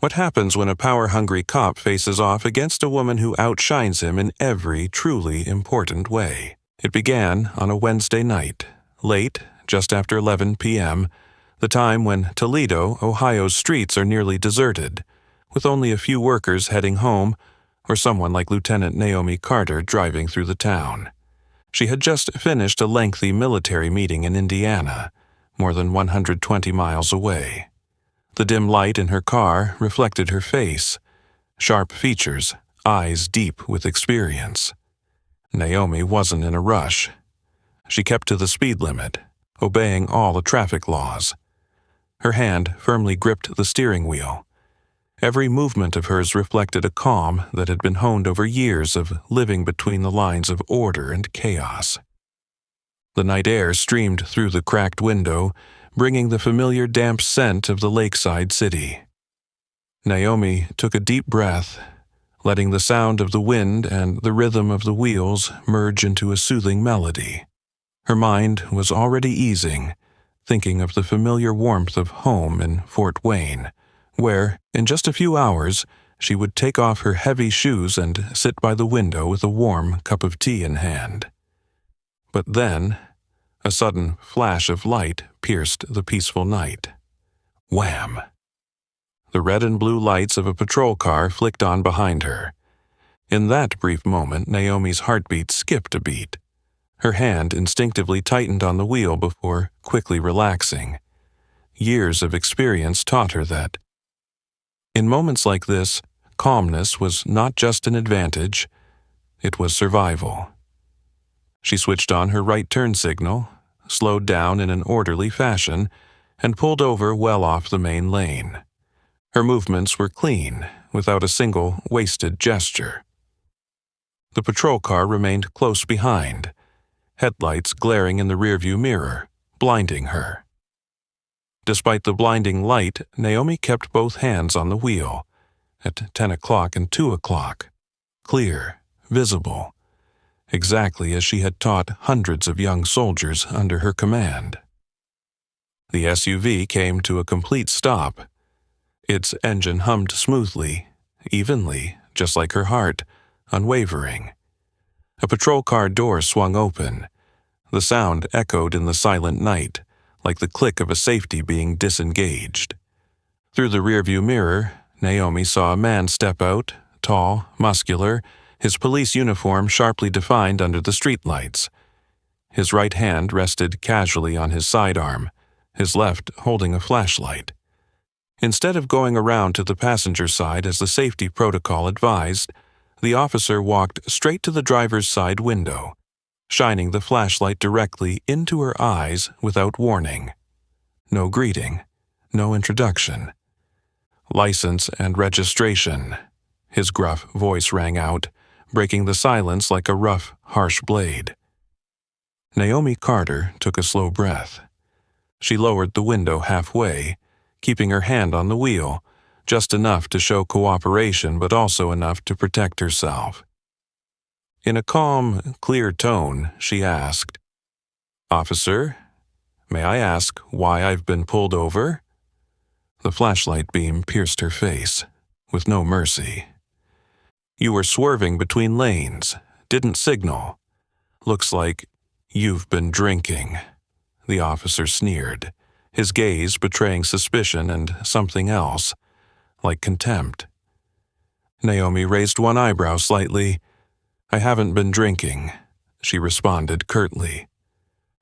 What happens when a power-hungry cop faces off against a woman who outshines him in every truly important way? It began on a Wednesday night, late, just after 11 p.m., the time when Toledo, Ohio's streets are nearly deserted, with only a few workers heading home or someone like Lieutenant Naomi Carter driving through the town. She had just finished a lengthy military meeting in Indiana, more than 120 miles away. The dim light in her car reflected her face, sharp features, eyes deep with experience. Naomi wasn't in a rush. She kept to the speed limit, obeying all the traffic laws. Her hand firmly gripped the steering wheel. Every movement of hers reflected a calm that had been honed over years of living between the lines of order and chaos. The night air streamed through the cracked window, bringing the familiar damp scent of the lakeside city. Naomi took a deep breath, letting the sound of the wind and the rhythm of the wheels merge into a soothing melody. Her mind was already easing, thinking of the familiar warmth of home in Fort Wayne, where, in just a few hours, she would take off her heavy shoes and sit by the window with a warm cup of tea in hand. But then, a sudden flash of light pierced the peaceful night. Wham! The red and blue lights of a patrol car flicked on behind her. In that brief moment, Naomi's heartbeat skipped a beat. Her hand instinctively tightened on the wheel before quickly relaxing. Years of experience taught her that. In moments like this, calmness was not just an advantage, it was survival. She switched on her right turn signal, slowed down in an orderly fashion, and pulled over well off the main lane. Her movements were clean, without a single wasted gesture. The patrol car remained close behind, headlights glaring in the rearview mirror, blinding her. Despite the blinding light, Naomi kept both hands on the wheel, at 10 o'clock and 2 o'clock, clear, visible, exactly as she had taught hundreds of young soldiers under her command. The SUV came to a complete stop. Its engine hummed smoothly, evenly, just like her heart, unwavering. A patrol car door swung open. The sound echoed in the silent night, like the click of a safety being disengaged. Through the rearview mirror, Naomi saw a man step out, tall, muscular, his police uniform sharply defined under the streetlights. His right hand rested casually on his sidearm, his left holding a flashlight. Instead of going around to the passenger side as the safety protocol advised, the officer walked straight to the driver's side window, shining the flashlight directly into her eyes without warning. No greeting, no introduction. "License and registration," his gruff voice rang out, breaking the silence like a rough, harsh blade. Naomi Carter took a slow breath. She lowered the window halfway, keeping her hand on the wheel, just enough to show cooperation but also enough to protect herself. In a calm, clear tone, she asked, "Officer, may I ask why I've been pulled over?" The flashlight beam pierced her face, with no mercy. "You were swerving between lanes, didn't signal. Looks like you've been drinking," the officer sneered, his gaze betraying suspicion and something else, like contempt. Naomi raised one eyebrow slightly. "I haven't been drinking," she responded curtly.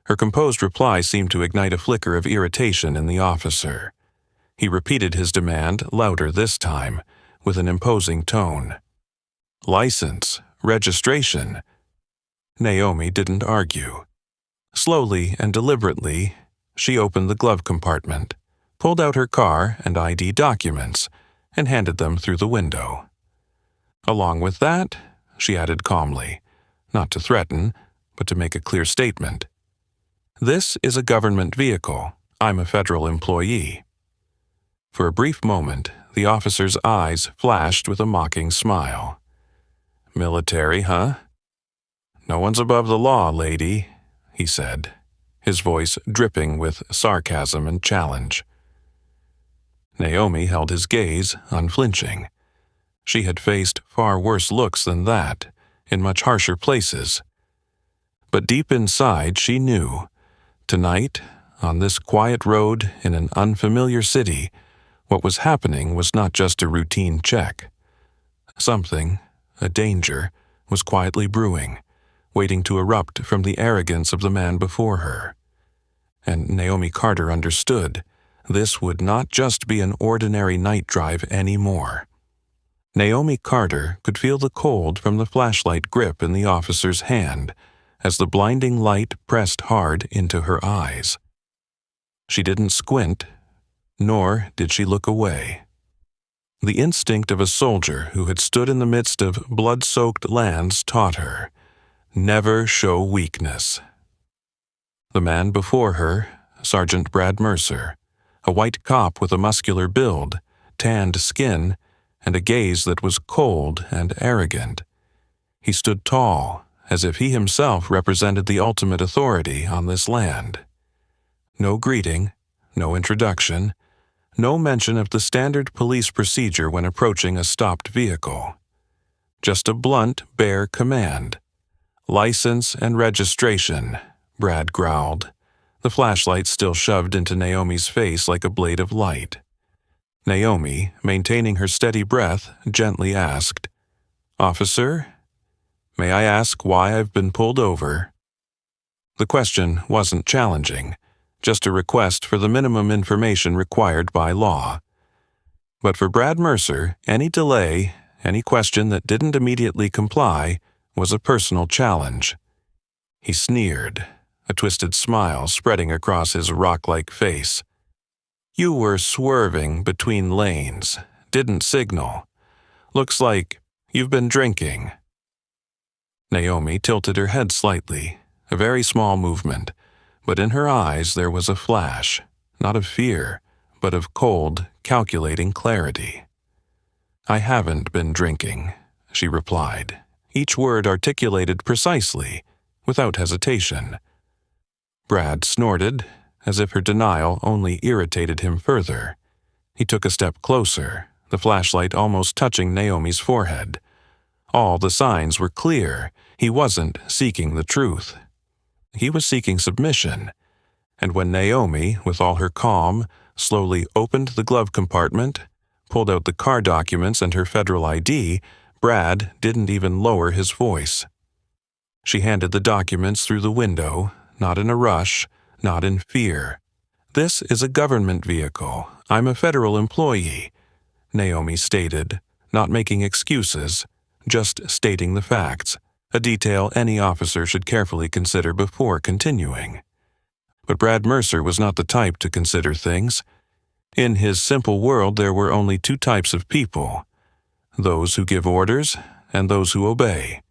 Her composed reply seemed to ignite a flicker of irritation in the officer. He repeated his demand, louder this time, with an imposing tone. "License, registration." Naomi didn't argue. Slowly and deliberately, she opened the glove compartment, pulled out her car and ID documents, and handed them through the window. "Along with that," she added calmly, not to threaten, but to make a clear statement, "this is a government vehicle. I'm a federal employee." For a brief moment, the officer's eyes flashed with a mocking smile. "Military, huh?" "No one's above the law, lady," he said, his voice dripping with sarcasm and challenge. Naomi held his gaze, unflinching. She had faced far worse looks than that, in much harsher places. But deep inside she knew, tonight, on this quiet road in an unfamiliar city, what was happening was not just a routine check. Something, a danger, was quietly brewing, waiting to erupt from the arrogance of the man before her. And Naomi Carter understood this would not just be an ordinary night drive anymore. Naomi Carter could feel the cold from the flashlight grip in the officer's hand as the blinding light pressed hard into her eyes. She didn't squint, nor did she look away. The instinct of a soldier who had stood in the midst of blood-soaked lands taught her, never show weakness. The man before her, Sergeant Brad Mercer, a white cop with a muscular build, tanned skin, and a gaze that was cold and arrogant. He stood tall, as if he himself represented the ultimate authority on this land. No greeting, no introduction, no mention of the standard police procedure when approaching a stopped vehicle. Just a blunt, bare command. "License and registration," Brad growled, the flashlight still shoved into Naomi's face like a blade of light. Naomi, maintaining her steady breath, gently asked, "Officer, may I ask why I've been pulled over?" The question wasn't challenging, just a request for the minimum information required by law. But for Brad Mercer, any delay, any question that didn't immediately comply, was a personal challenge. He sneered, a twisted smile spreading across his rock-like face. "You were swerving between lanes, didn't signal. Looks like you've been drinking." Naomi tilted her head slightly, a very small movement, but in her eyes there was a flash, not of fear, but of cold, calculating clarity. "I haven't been drinking," she replied, each word articulated precisely, without hesitation. Brad snorted, as if her denial only irritated him further. He took a step closer, the flashlight almost touching Naomi's forehead. All the signs were clear. He wasn't seeking the truth. He was seeking submission. And when Naomi, with all her calm, slowly opened the glove compartment, pulled out the car documents and her federal ID, Brad didn't even lower his voice. She handed the documents through the window, not in a rush, not in fear. "This is a government vehicle. I'm a federal employee," Naomi stated, not making excuses, just stating the facts, a detail any officer should carefully consider before continuing. But Brad Mercer was not the type to consider things. In his simple world there were only two types of people, those who give orders and those who obey.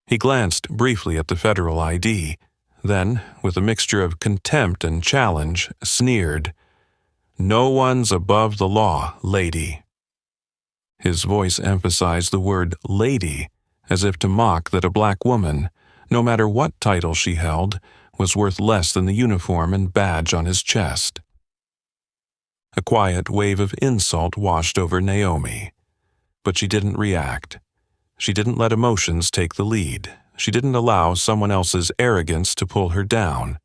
He glanced briefly at the federal ID, then, with a mixture of contempt and challenge, sneered, "No one's above the law, lady." His voice emphasized the word lady, as if to mock that a black woman, no matter what title she held, was worth less than the uniform and badge on his chest. A quiet wave of insult washed over Naomi. But she didn't react. She didn't let emotions take the lead. She didn't allow someone else's arrogance to pull her down.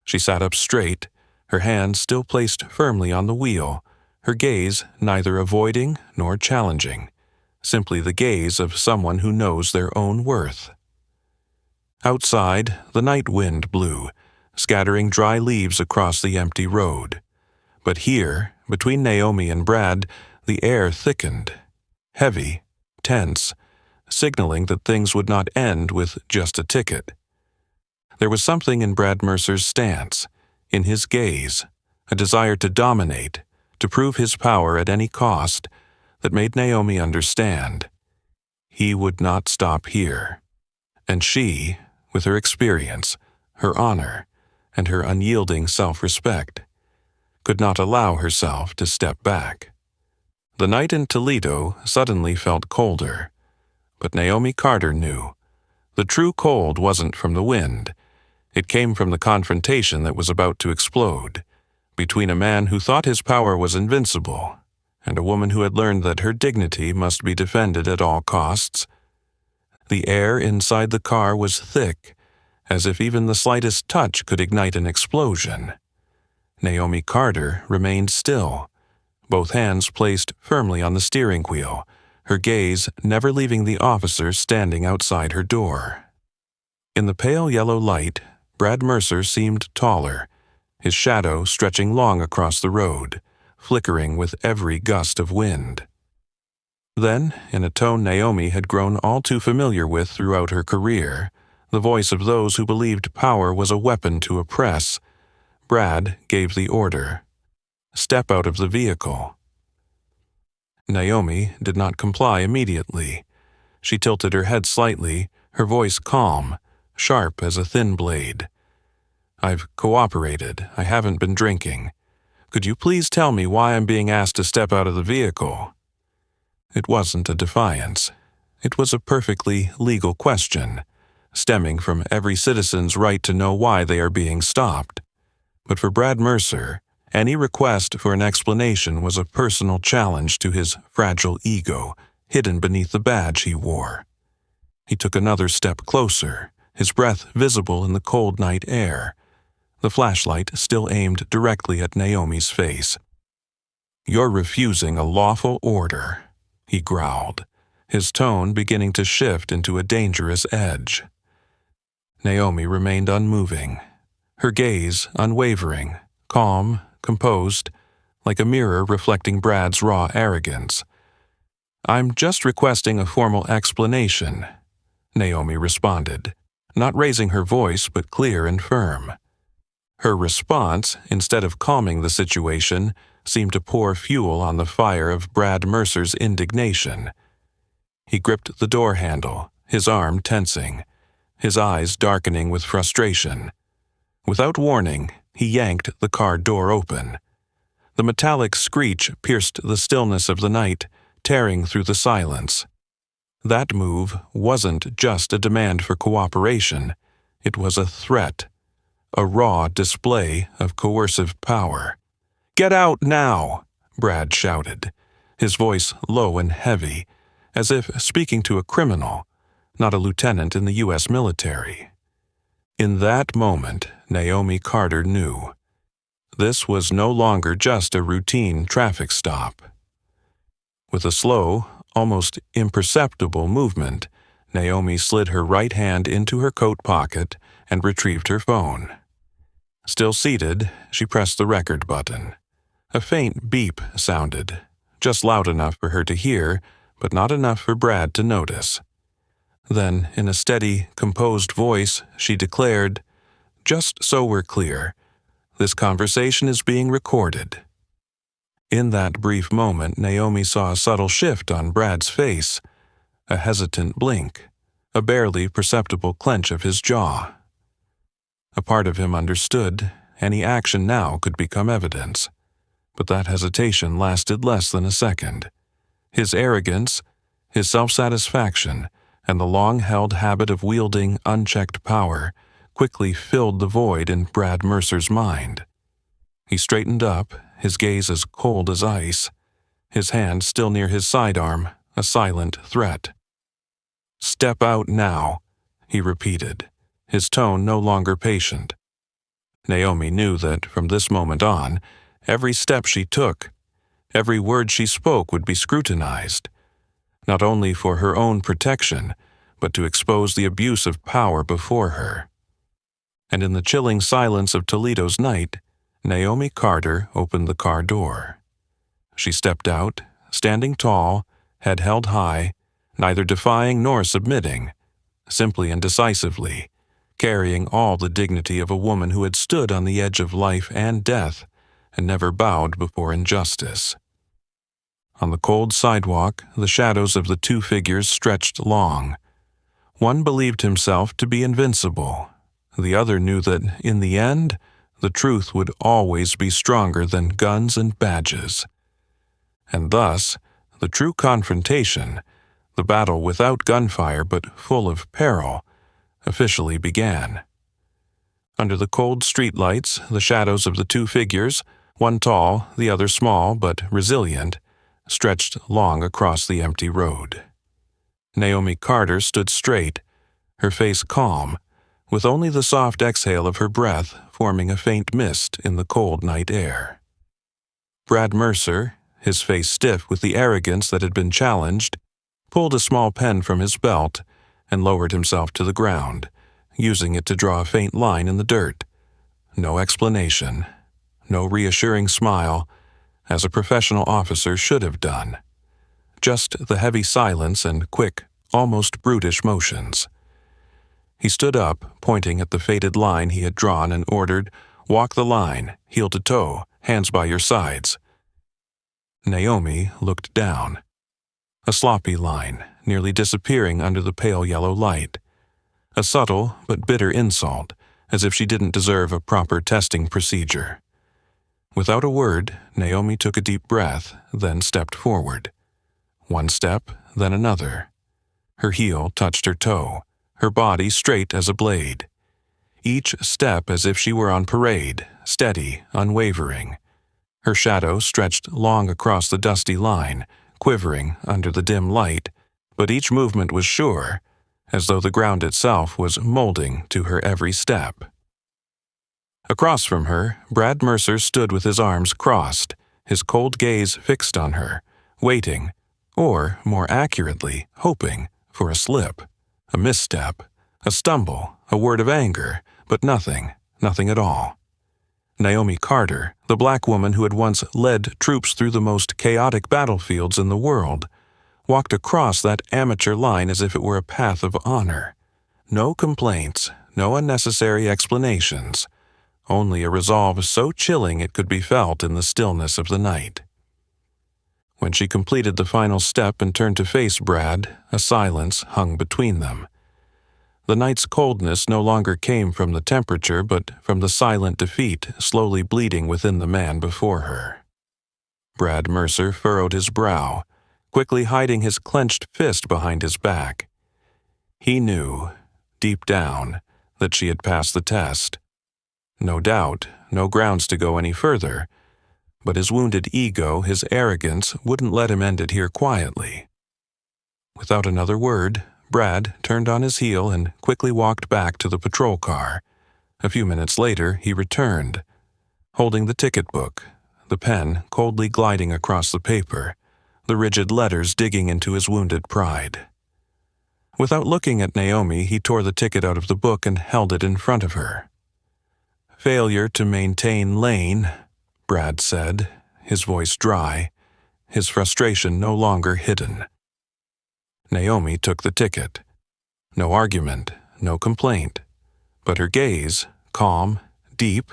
She sat up straight, her hand still placed firmly on the wheel, her gaze neither avoiding nor challenging, simply the gaze of someone who knows their own worth. Outside, the night wind blew, scattering dry leaves across the empty road. But here, between Naomi and Brad, the air thickened, heavy, tense, signaling that things would not end with just a ticket. There was something in Brad Mercer's stance, in his gaze, a desire to dominate, to prove his power at any cost, that made Naomi understand. He would not stop here. And she, with her experience, her honor, and her unyielding self-respect, could not allow herself to step back. The night in Toledo suddenly felt colder. But Naomi Carter knew. The true cold wasn't from the wind. It came from the confrontation that was about to explode, between a man who thought his power was invincible and a woman who had learned that her dignity must be defended at all costs. The air inside the car was thick, as if even the slightest touch could ignite an explosion. Naomi Carter remained still, both hands placed firmly on the steering wheel, her gaze never leaving the officer standing outside her door. In the pale yellow light, Brad Mercer seemed taller, his shadow stretching long across the road, flickering with every gust of wind. Then, in a tone Naomi had grown all too familiar with throughout her career, the voice of those who believed power was a weapon to oppress, Brad gave the order, "Step out of the vehicle." Naomi did not comply immediately. She tilted her head slightly, her voice calm, sharp as a thin blade. "I've cooperated. I haven't been drinking. Could you please tell me why I'm being asked to step out of the vehicle?" It wasn't a defiance. It was a perfectly legal question, stemming from every citizen's right to know why they are being stopped. But for Brad Mercer, any request for an explanation was a personal challenge to his fragile ego, hidden beneath the badge he wore. He took another step closer, his breath visible in the cold night air, the flashlight still aimed directly at Naomi's face. "You're refusing a lawful order," he growled, his tone beginning to shift into a dangerous edge. Naomi remained unmoving, her gaze unwavering, calm, composed, like a mirror reflecting Brad's raw arrogance. "I'm just requesting a formal explanation," Naomi responded, not raising her voice but clear and firm. Her response, instead of calming the situation, seemed to pour fuel on the fire of Brad Mercer's indignation. He gripped the door handle, his arm tensing, his eyes darkening with frustration. Without warning, he yanked the car door open. The metallic screech pierced the stillness of the night, tearing through the silence. That move wasn't just a demand for cooperation, it was a threat, a raw display of coercive power. "Get out now!" Brad shouted, his voice low and heavy, as if speaking to a criminal, not a lieutenant in the U.S. military. In that moment, Naomi Carter knew. This was no longer just a routine traffic stop. With a slow, almost imperceptible movement, Naomi slid her right hand into her coat pocket and retrieved her phone. Still seated, she pressed the record button. A faint beep sounded, just loud enough for her to hear, but not enough for Brad to notice. Then, in a steady, composed voice, she declared, "Just so we're clear, this conversation is being recorded." In that brief moment, Naomi saw a subtle shift on Brad's face, a hesitant blink, a barely perceptible clench of his jaw. A part of him understood any action now could become evidence, but that hesitation lasted less than a second. His arrogance, his self-satisfaction, and the long-held habit of wielding unchecked power quickly filled the void in Brad Mercer's mind. He straightened up, his gaze as cold as ice, his hand still near his sidearm, a silent threat. "Step out now," he repeated, his tone no longer patient. Naomi knew that from this moment on, every step she took, every word she spoke would be scrutinized, not only for her own protection, but to expose the abuse of power before her. And in the chilling silence of Toledo's night, Naomi Carter opened the car door. She stepped out, standing tall, head held high, neither defying nor submitting, simply and decisively, carrying all the dignity of a woman who had stood on the edge of life and death and never bowed before injustice. On the cold sidewalk, the shadows of the two figures stretched long. One believed himself to be invincible. The other knew that, in the end, the truth would always be stronger than guns and badges. And thus, the true confrontation, the battle without gunfire but full of peril, officially began. Under the cold streetlights, the shadows of the two figures, one tall, the other small but resilient, stretched long across the empty road. Naomi Carter stood straight, her face calm, with only the soft exhale of her breath forming a faint mist in the cold night air. Brad Mercer, his face stiff with the arrogance that had been challenged, pulled a small pen from his belt and lowered himself to the ground, using it to draw a faint line in the dirt. No explanation, no reassuring smile, as a professional officer should have done. Just the heavy silence and quick, almost brutish motions. He stood up, pointing at the faded line he had drawn, and ordered, "Walk the line, heel to toe, hands by your sides." Naomi looked down. A sloppy line, nearly disappearing under the pale yellow light. A subtle but bitter insult, as if she didn't deserve a proper testing procedure. Without a word, Naomi took a deep breath, then stepped forward. One step, then another. Her heel touched her toe, her body straight as a blade. Each step as if she were on parade, steady, unwavering. Her shadow stretched long across the dusty line, quivering under the dim light, but each movement was sure, as though the ground itself was molding to her every step. Across from her, Brad Mercer stood with his arms crossed, his cold gaze fixed on her, waiting, or, more accurately, hoping, for a slip, a misstep, a stumble, a word of anger, but nothing at all. Naomi Carter, the black woman who had once led troops through the most chaotic battlefields in the world, walked across that amateur line as if it were a path of honor. No complaints, no unnecessary explanations, only a resolve so chilling it could be felt in the stillness of the night. When she completed the final step and turned to face Brad, a silence hung between them. The night's coldness no longer came from the temperature, but from the silent defeat slowly bleeding within the man before her. Brad Mercer furrowed his brow, quickly hiding his clenched fist behind his back. He knew, deep down, that she had passed the test. No doubt, no grounds to go any further, but his wounded ego, his arrogance, wouldn't let him end it here quietly. Without another word, Brad turned on his heel and quickly walked back to the patrol car. A few minutes later, he returned, holding the ticket book, the pen coldly gliding across the paper, the rigid letters digging into his wounded pride. Without looking at Naomi, he tore the ticket out of the book and held it in front of her. "Failure to maintain lane," Brad said, his voice dry, his frustration no longer hidden. Naomi took the ticket. No argument, no complaint, but her gaze, calm, deep,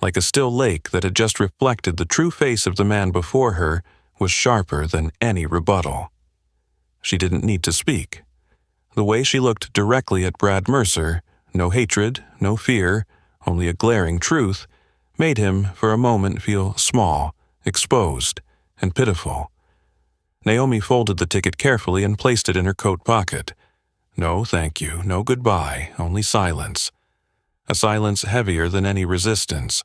like a still lake that had just reflected the true face of the man before her, was sharper than any rebuttal. She didn't need to speak. The way she looked directly at Brad Mercer, no hatred, no fear, only a glaring truth, made him, for a moment, feel small, exposed, and pitiful. Naomi folded the ticket carefully and placed it in her coat pocket. No thank you, no goodbye, only silence. A silence heavier than any resistance.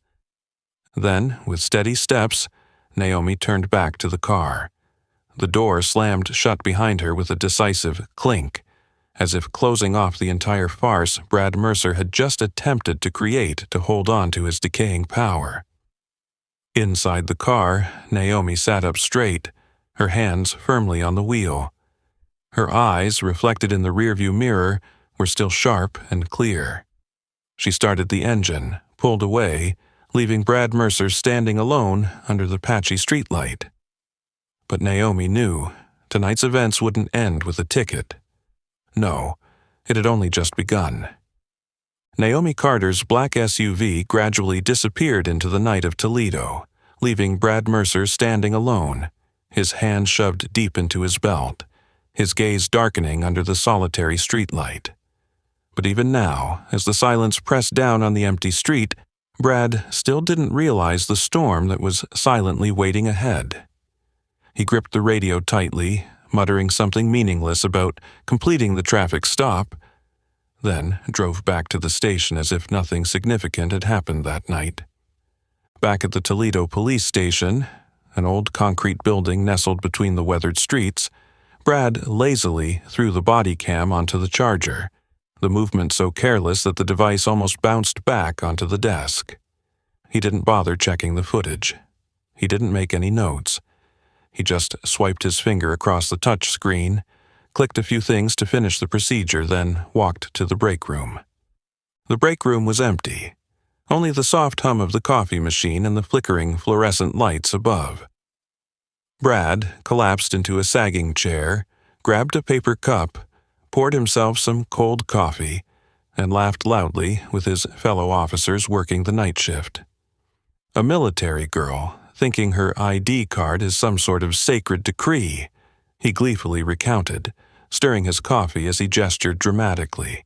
Then, with steady steps, Naomi turned back to the car. The door slammed shut behind her with a decisive clink, as if closing off the entire farce Brad Mercer had just attempted to create to hold on to his decaying power. Inside the car, Naomi sat up straight, her hands firmly on the wheel. Her eyes, reflected in the rearview mirror, were still sharp and clear. She started the engine, pulled away, leaving Brad Mercer standing alone under the patchy streetlight. But Naomi knew tonight's events wouldn't end with a ticket. No, it had only just begun. Naomi Carter's black SUV gradually disappeared into the night of Toledo, leaving Brad Mercer standing alone, his hand shoved deep into his belt, his gaze darkening under the solitary streetlight. But even now, as the silence pressed down on the empty street, Brad still didn't realize the storm that was silently waiting ahead. He gripped the radio tightly, muttering something meaningless about completing the traffic stop, then drove back to the station as if nothing significant had happened that night. Back at the Toledo police station, an old concrete building nestled between the weathered streets, Brad lazily threw the body cam onto the charger, the movement so careless that the device almost bounced back onto the desk. He didn't bother checking the footage. He didn't make any notes. He just swiped his finger across the touch screen, clicked a few things to finish the procedure, then walked to the break room. The break room was empty. Only the soft hum of the coffee machine and the flickering fluorescent lights above. Brad collapsed into a sagging chair, grabbed a paper cup, poured himself some cold coffee, and laughed loudly with his fellow officers working the night shift. A military girl, thinking her ID card is some sort of sacred decree, he gleefully recounted, stirring his coffee as he gestured dramatically.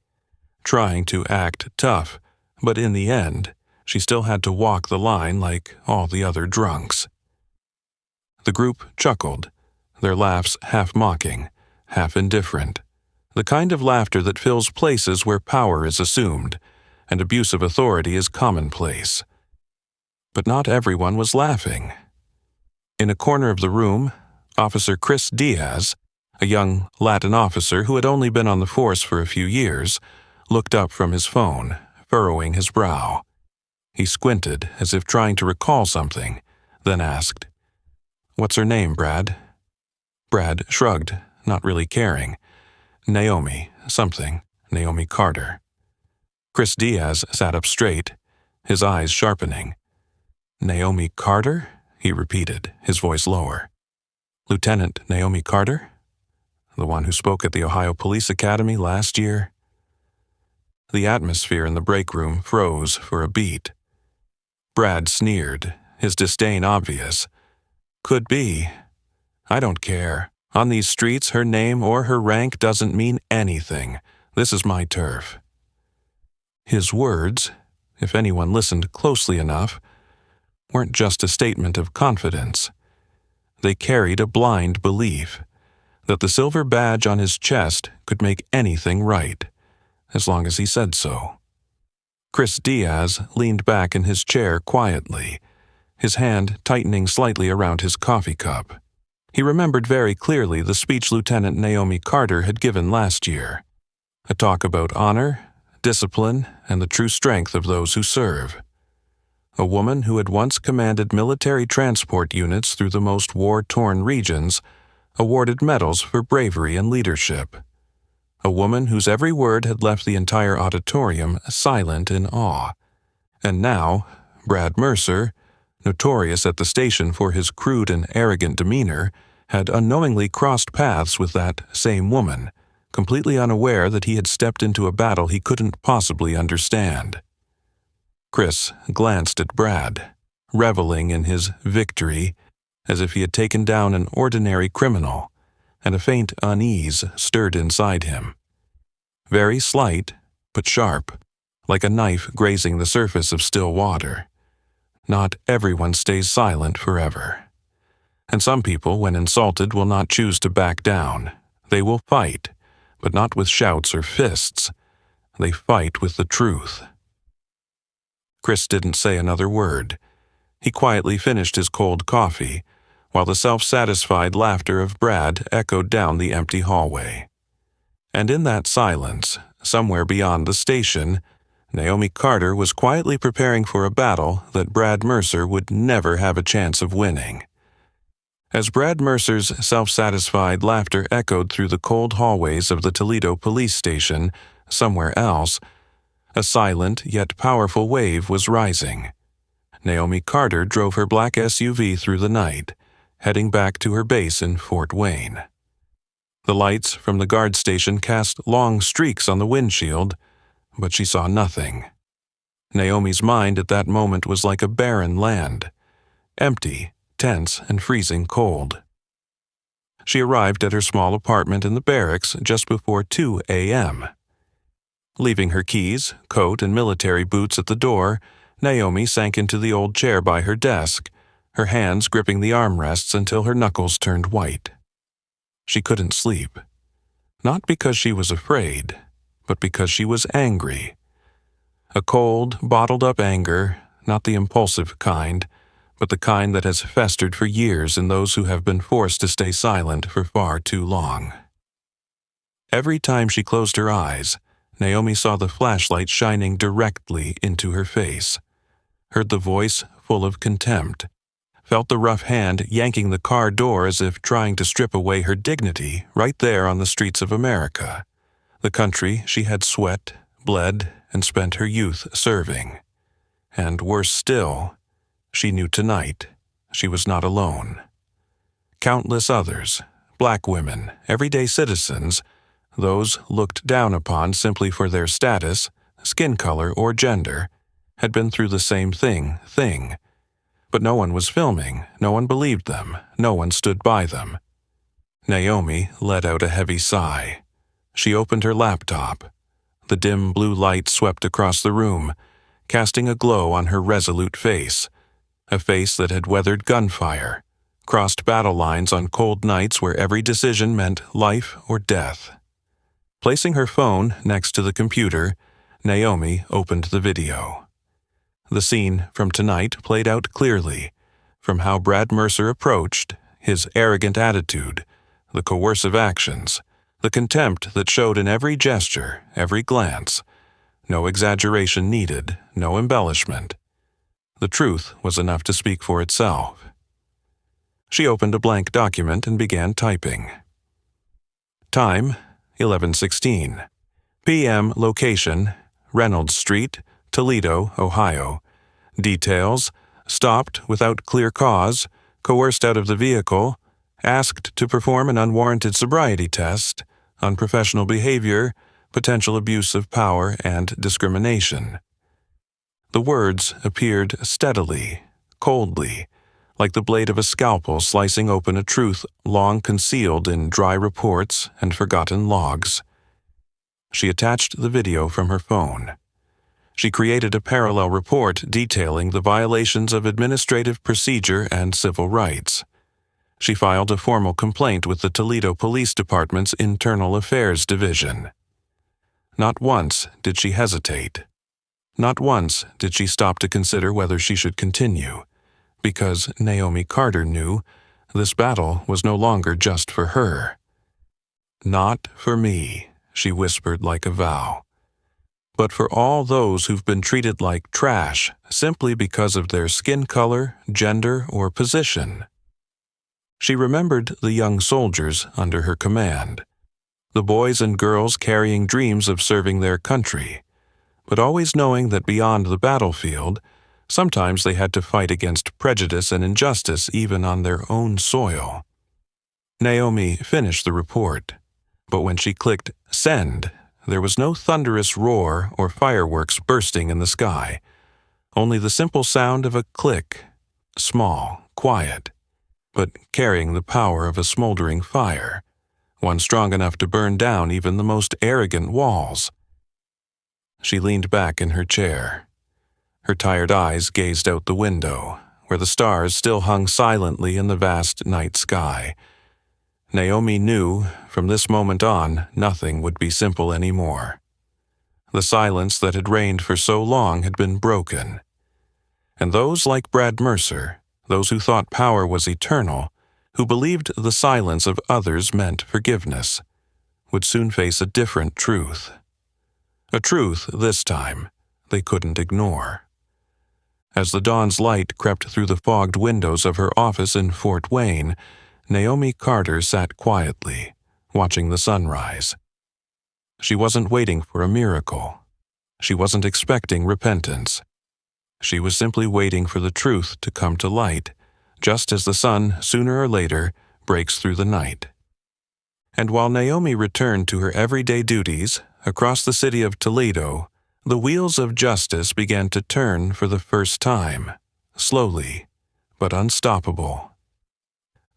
Trying to act tough, but in the end, she still had to walk the line like all the other drunks. The group chuckled, their laughs half mocking, half indifferent, the kind of laughter that fills places where power is assumed and abuse of authority is commonplace. But not everyone was laughing. In a corner of the room, Officer Chris Diaz, a young Latin officer who had only been on the force for a few years, looked up from his phone, furrowing his brow. He squinted as if trying to recall something, then asked, "What's her name, Brad?" Brad shrugged, not really caring. Naomi Carter. Chris Diaz sat up straight, his eyes sharpening. "Naomi Carter?" he repeated, his voice lower. "Lieutenant Naomi Carter? The one who spoke at the Ohio Police Academy last year?" The atmosphere in the break room froze for a beat. Brad sneered, his disdain obvious. "Could be. I don't care. On these streets, her name or her rank doesn't mean anything. This is my turf." His words, if anyone listened closely enough, weren't just a statement of confidence. They carried a blind belief that the silver badge on his chest could make anything right, as long as he said so. Chris Diaz leaned back in his chair quietly, his hand tightening slightly around his coffee cup. He remembered very clearly the speech Lieutenant Naomi Carter had given last year, a talk about honor, discipline, and the true strength of those who serve. A woman who had once commanded military transport units through the most war-torn regions, awarded medals for bravery and leadership. A woman whose every word had left the entire auditorium silent in awe. And now, Brad Mercer, notorious at the station for his crude and arrogant demeanor, had unknowingly crossed paths with that same woman, completely unaware that he had stepped into a battle he couldn't possibly understand. Chris glanced at Brad, reveling in his victory, as if he had taken down an ordinary criminal, and a faint unease stirred inside him. Very slight, but sharp, like a knife grazing the surface of still water. Not everyone stays silent forever. And some people, when insulted, will not choose to back down. They will fight, but not with shouts or fists. They fight with the truth. Chris didn't say another word. He quietly finished his cold coffee, while the self-satisfied laughter of Brad echoed down the empty hallway. And in that silence, somewhere beyond the station, Naomi Carter was quietly preparing for a battle that Brad Mercer would never have a chance of winning. As Brad Mercer's self-satisfied laughter echoed through the cold hallways of the Toledo police station, somewhere else, a silent yet powerful wave was rising. Naomi Carter drove her black SUV through the night, heading back to her base in Fort Wayne. The lights from the guard station cast long streaks on the windshield, but she saw nothing. Naomi's mind at that moment was like a barren land, empty, tense, and freezing cold. She arrived at her small apartment in the barracks just before 2 a.m. Leaving her keys, coat, and military boots at the door, Naomi sank into the old chair by her desk, her hands gripping the armrests until her knuckles turned white. She couldn't sleep. Not because she was afraid, but because she was angry. A cold, bottled-up anger, not the impulsive kind, but the kind that has festered for years in those who have been forced to stay silent for far too long. Every time she closed her eyes, Naomi saw the flashlight shining directly into her face, heard the voice full of contempt, felt the rough hand yanking the car door as if trying to strip away her dignity right there on the streets of America, the country she had sweat, bled, and spent her youth serving. And worse still, she knew tonight she was not alone. Countless others, black women, everyday citizens, those looked down upon simply for their status, skin color, or gender, had been through the same thing. But no one was filming, no one believed them, no one stood by them. Naomi let out a heavy sigh. She opened her laptop. The dim blue light swept across the room, casting a glow on her resolute face, a face that had weathered gunfire, crossed battle lines on cold nights where every decision meant life or death. Placing her phone next to the computer, Naomi opened the video. The scene from tonight played out clearly, from how Brad Mercer approached, his arrogant attitude, the coercive actions, the contempt that showed in every gesture, every glance. No exaggeration needed, no embellishment. The truth was enough to speak for itself. She opened a blank document and began typing. Time, 11:16 p.m. Location, Reynolds Street, Toledo, Ohio. Details: stopped without clear cause, coerced out of the vehicle, asked to perform an unwarranted sobriety test, unprofessional behavior, potential abuse of power, and discrimination. The words appeared steadily, coldly, like the blade of a scalpel slicing open a truth long concealed in dry reports and forgotten logs. She attached the video from her phone. She created a parallel report detailing the violations of administrative procedure and civil rights. She filed a formal complaint with the Toledo Police Department's Internal Affairs Division. Not once did she hesitate. Not once did she stop to consider whether she should continue, because Naomi Carter knew this battle was no longer just for her. Not for me, she whispered like a vow, but for all those who've been treated like trash simply because of their skin color, gender, or position. She remembered the young soldiers under her command, the boys and girls carrying dreams of serving their country, but always knowing that beyond the battlefield, sometimes they had to fight against prejudice and injustice even on their own soil. Naomi finished the report, but when she clicked send, there was no thunderous roar or fireworks bursting in the sky, only the simple sound of a click, small, quiet, but carrying the power of a smoldering fire, one strong enough to burn down even the most arrogant walls. She leaned back in her chair. Her tired eyes gazed out the window, where the stars still hung silently in the vast night sky. Naomi knew, from this moment on, nothing would be simple anymore. The silence that had reigned for so long had been broken. And those like Brad Mercer, those who thought power was eternal, who believed the silence of others meant forgiveness, would soon face a different truth. A truth, this time, they couldn't ignore. As the dawn's light crept through the fogged windows of her office in Fort Wayne, Naomi Carter sat quietly, watching the sunrise. She wasn't waiting for a miracle. She wasn't expecting repentance. She was simply waiting for the truth to come to light, just as the sun, sooner or later, breaks through the night. And while Naomi returned to her everyday duties, across the city of Toledo, the wheels of justice began to turn for the first time, slowly, but unstoppable.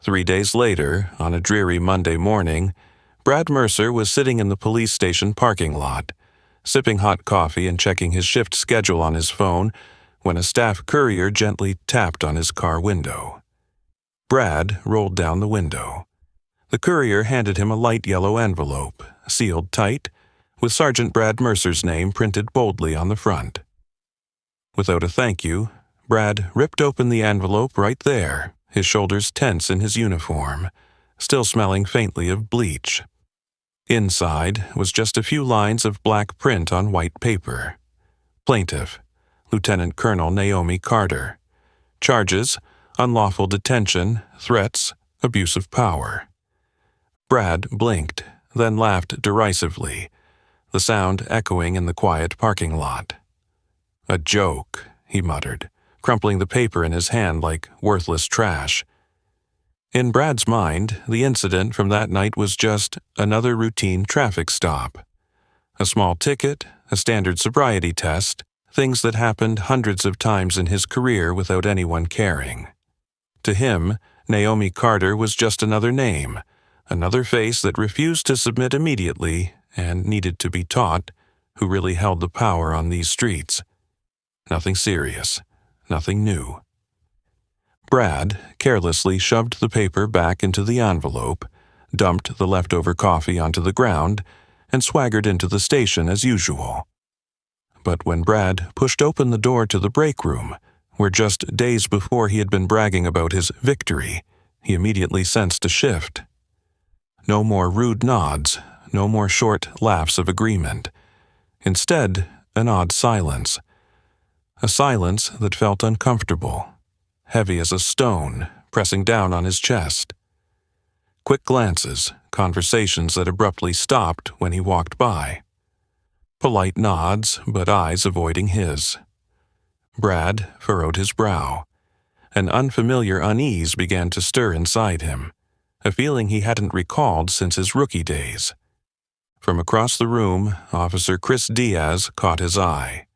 3 days later, on a dreary Monday morning, Brad Mercer was sitting in the police station parking lot, sipping hot coffee and checking his shift schedule on his phone, when a staff courier gently tapped on his car window. Brad rolled down the window. The courier handed him a light yellow envelope, sealed tight, with Sergeant Brad Mercer's name printed boldly on the front. Without a thank you, Brad ripped open the envelope right there, his shoulders tense in his uniform, still smelling faintly of bleach. Inside was just a few lines of black print on white paper. Plaintiff, Lieutenant Colonel Naomi Carter. Charges, unlawful detention, threats, abuse of power. Brad blinked, then laughed derisively, the sound echoing in the quiet parking lot. A joke, he muttered, crumpling the paper in his hand like worthless trash. In Brad's mind, the incident from that night was just another routine traffic stop. A small ticket, a standard sobriety test, things that happened hundreds of times in his career without anyone caring. To him, Naomi Carter was just another name, another face that refused to submit immediately and needed to be taught who really held the power on these streets. Nothing serious, nothing new. Brad carelessly shoved the paper back into the envelope, dumped the leftover coffee onto the ground, and swaggered into the station as usual. But when Brad pushed open the door to the break room, where just days before he had been bragging about his victory, he immediately sensed a shift. No more rude nods, no more short laughs of agreement. Instead, an odd silence. A silence that felt uncomfortable, heavy as a stone, pressing down on his chest. Quick glances, conversations that abruptly stopped when he walked by. Polite nods, but eyes avoiding his. Brad furrowed his brow. An unfamiliar unease began to stir inside him, a feeling he hadn't recalled since his rookie days. From across the room, Officer Chris Diaz caught his eye.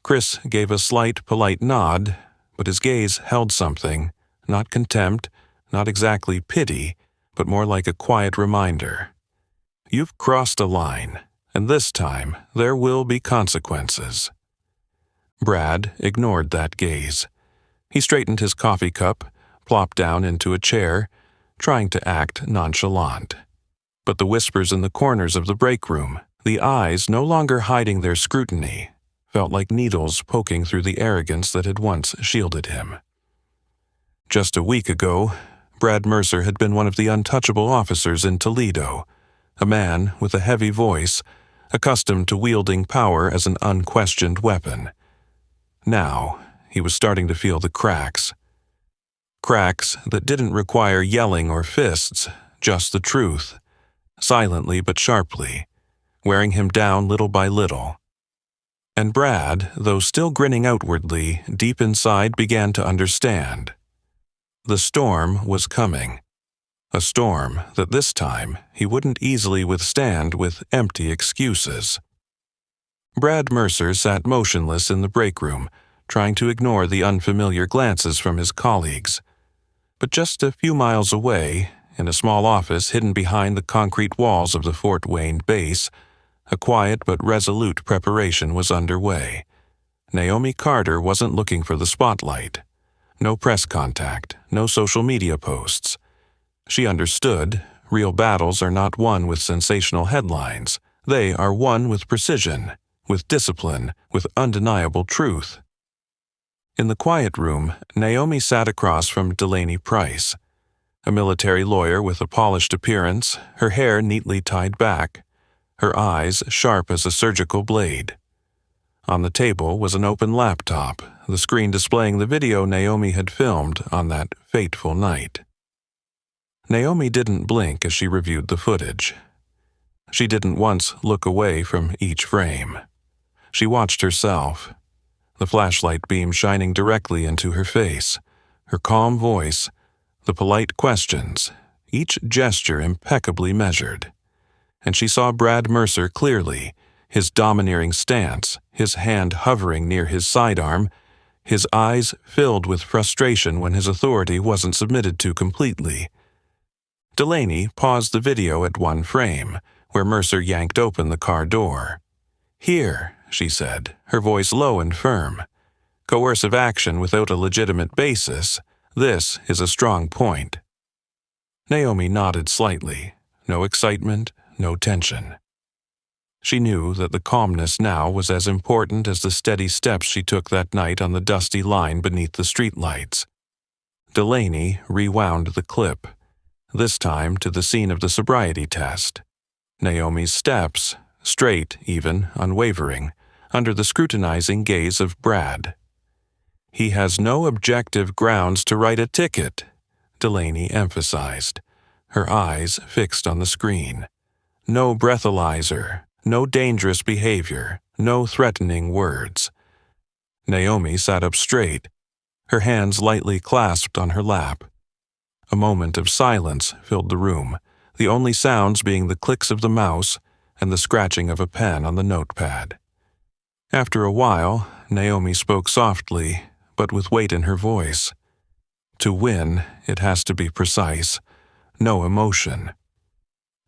Chris gave a slight, polite nod, but his gaze held something, not contempt, not exactly pity, but more like a quiet reminder. You've crossed a line, and this time there will be consequences. Brad ignored that gaze. He straightened his coffee cup, plopped down into a chair, trying to act nonchalant. But the whispers in the corners of the break room, the eyes no longer hiding their scrutiny, felt like needles poking through the arrogance that had once shielded him. Just a week ago, Brad Mercer had been one of the untouchable officers in Toledo, a man with a heavy voice, accustomed to wielding power as an unquestioned weapon. Now, he was starting to feel the cracks. Cracks that didn't require yelling or fists, just the truth, silently but sharply, wearing him down little by little. And Brad, though still grinning outwardly, deep inside began to understand. The storm was coming. A storm that this time he wouldn't easily withstand with empty excuses. Brad Mercer sat motionless in the break room, trying to ignore the unfamiliar glances from his colleagues. But just a few miles away, in a small office hidden behind the concrete walls of the Fort Wayne base, a quiet but resolute preparation was underway. Naomi Carter wasn't looking for the spotlight. No press contact, no social media posts. She understood, real battles are not won with sensational headlines. They are won with precision, with discipline, with undeniable truth. In the quiet room, Naomi sat across from Delaney Price, a military lawyer with a polished appearance, her hair neatly tied back, her eyes sharp as a surgical blade. On the table was an open laptop, the screen displaying the video Naomi had filmed on that fateful night. Naomi didn't blink as she reviewed the footage. She didn't once look away from each frame. She watched herself, the flashlight beam shining directly into her face, her calm voice, the polite questions, each gesture impeccably measured. And she saw Brad Mercer clearly, his domineering stance, his hand hovering near his sidearm, his eyes filled with frustration when his authority wasn't submitted to completely. Delaney paused the video at one frame, where Mercer yanked open the car door. "Here," she said, her voice low and firm. "Coercive action without a legitimate basis. This is a strong point." Naomi nodded slightly. No excitement, no tension. She knew that the calmness now was as important as the steady steps she took that night on the dusty line beneath the streetlights. Delaney rewound the clip, this time to the scene of the sobriety test. Naomi's steps, straight, even, unwavering, under the scrutinizing gaze of Brad. "He has no objective grounds to write a ticket," Delaney emphasized, her eyes fixed on the screen. "No breathalyzer, no dangerous behavior, no threatening words." Naomi sat up straight, her hands lightly clasped on her lap. A moment of silence filled the room, the only sounds being the clicks of the mouse and the scratching of a pen on the notepad. After a while, Naomi spoke softly, but with weight in her voice. "To win, it has to be precise, no emotion."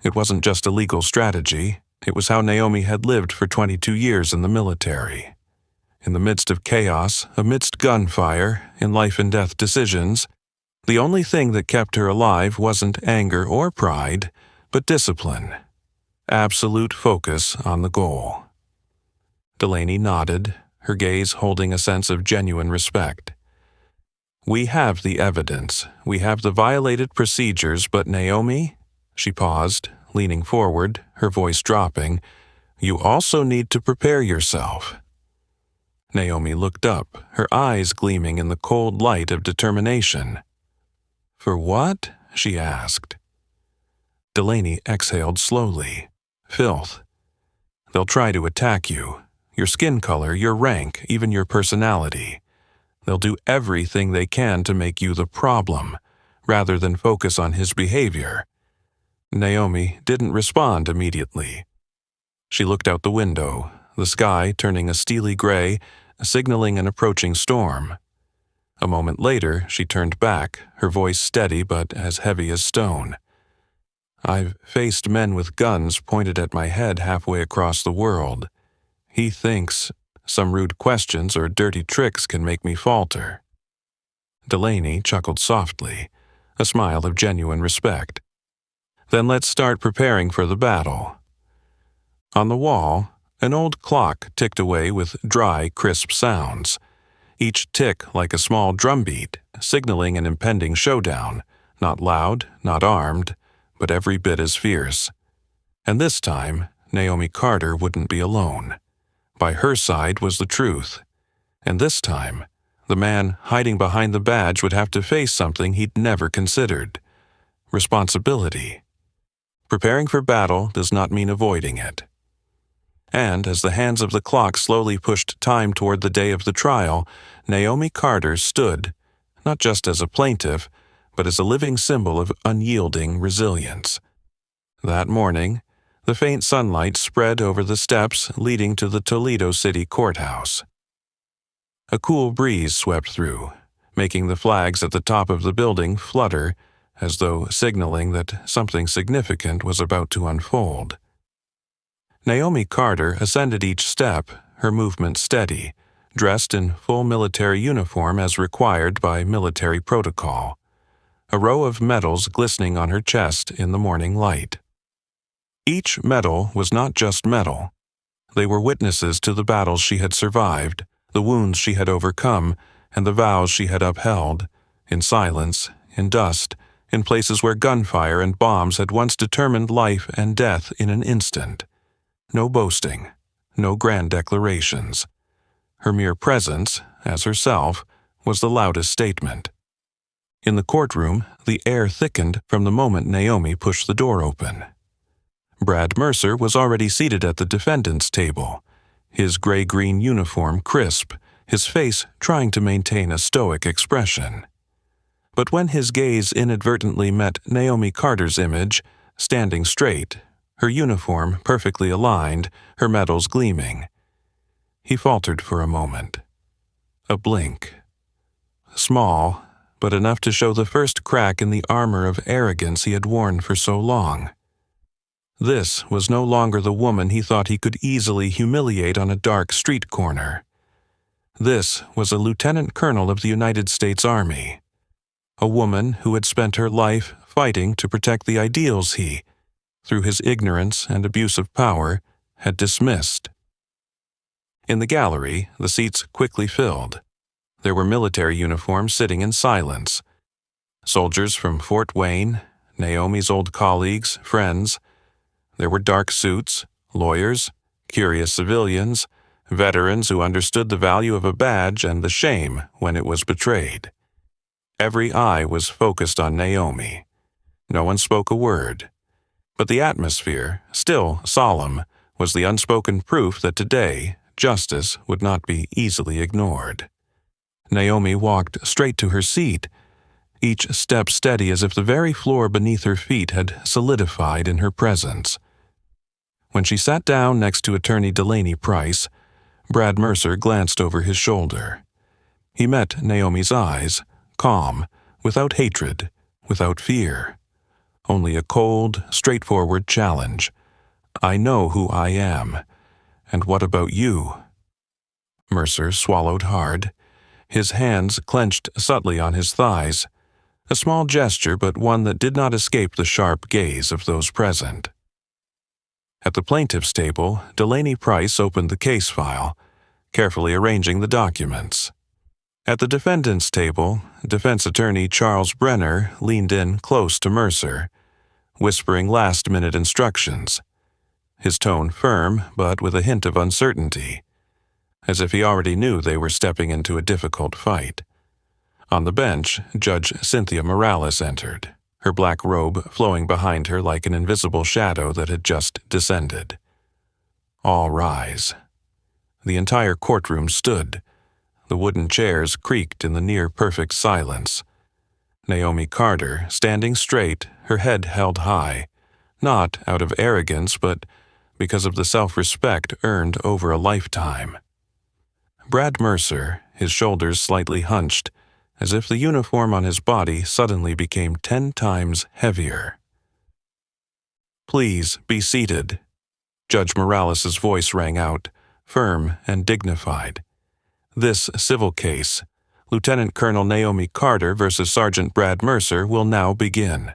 It wasn't just a legal strategy, it was how Naomi had lived for 22 years in the military. In the midst of chaos, amidst gunfire, in life-and-death decisions, the only thing that kept her alive wasn't anger or pride, but discipline. Absolute focus on the goal. Delaney nodded, her gaze holding a sense of genuine respect. "We have the evidence, we have the violated procedures, but Naomi," she paused, leaning forward, her voice dropping, "you also need to prepare yourself." Naomi looked up, her eyes gleaming in the cold light of determination. "For what?" she asked. Delaney exhaled slowly. "Filth. They'll try to attack you. Your skin color, your rank, even your personality. They'll do everything they can to make you the problem, rather than focus on his behavior." Naomi didn't respond immediately. She looked out the window, the sky turning a steely gray, signaling an approaching storm. A moment later, she turned back, her voice steady but as heavy as stone. "I've faced men with guns pointed at my head halfway across the world. He thinks some rude questions or dirty tricks can make me falter." Delaney chuckled softly, a smile of genuine respect. "Then let's start preparing for the battle." On the wall, an old clock ticked away with dry, crisp sounds, each tick like a small drumbeat, signaling an impending showdown, not loud, not armed, but every bit as fierce. And this time, Naomi Carter wouldn't be alone. By her side was the truth. And this time, the man hiding behind the badge would have to face something he'd never considered: responsibility. Preparing for battle does not mean avoiding it. And as the hands of the clock slowly pushed time toward the day of the trial, Naomi Carter stood, not just as a plaintiff, but as a living symbol of unyielding resilience. That morning, the faint sunlight spread over the steps leading to the Toledo City Courthouse. A cool breeze swept through, making the flags at the top of the building flutter, as though signaling that something significant was about to unfold. Naomi Carter ascended each step, her movement steady, dressed in full military uniform as required by military protocol, a row of medals glistening on her chest in the morning light. Each medal was not just metal. They were witnesses to the battles she had survived, the wounds she had overcome, and the vows she had upheld, in silence, in dust, in places where gunfire and bombs had once determined life and death in an instant. No boasting, no grand declarations. Her mere presence, as herself, was the loudest statement. In the courtroom, the air thickened from the moment Naomi pushed the door open. Brad Mercer was already seated at the defendant's table, his gray-green uniform crisp, his face trying to maintain a stoic expression. But when his gaze inadvertently met Naomi Carter's image, standing straight, her uniform perfectly aligned, her medals gleaming, he faltered for a moment. A blink. Small, but enough to show the first crack in the armor of arrogance he had worn for so long. This was no longer the woman he thought he could easily humiliate on a dark street corner. This was a lieutenant colonel of the United States Army, a woman who had spent her life fighting to protect the ideals he, through his ignorance and abuse of power, had dismissed. In the gallery, the seats quickly filled. There were military uniforms sitting in silence. Soldiers from Fort Wayne, Naomi's old colleagues, friends. There were dark suits, lawyers, curious civilians, veterans who understood the value of a badge and the shame when it was betrayed. Every eye was focused on Naomi. No one spoke a word. But the atmosphere, still solemn, was the unspoken proof that today justice would not be easily ignored. Naomi walked straight to her seat, each step steady as if the very floor beneath her feet had solidified in her presence. When she sat down next to attorney Delaney Price, Brad Mercer glanced over his shoulder. He met Naomi's eyes, calm, without hatred, without fear. Only a cold, straightforward challenge. I know who I am. And what about you? Mercer swallowed hard. His hands clenched subtly on his thighs. A small gesture, but one that did not escape the sharp gaze of those present. At the plaintiff's table, Delaney Price opened the case file, carefully arranging the documents. At the defendant's table, defense attorney Charles Brenner leaned in close to Mercer, whispering last-minute instructions, his tone firm but with a hint of uncertainty, as if he already knew they were stepping into a difficult fight. On the bench, Judge Cynthia Morales entered, her black robe flowing behind her like an invisible shadow that had just descended. All rise. The entire courtroom stood. The wooden chairs creaked in the near-perfect silence. Naomi Carter, standing straight, her head held high, not out of arrogance but because of the self-respect earned over a lifetime. Brad Mercer, his shoulders slightly hunched, as if the uniform on his body suddenly became 10 times heavier. "Please be seated." Judge Morales' voice rang out, firm and dignified. "This civil case, Lieutenant Colonel Naomi Carter versus Sergeant Brad Mercer, will now begin."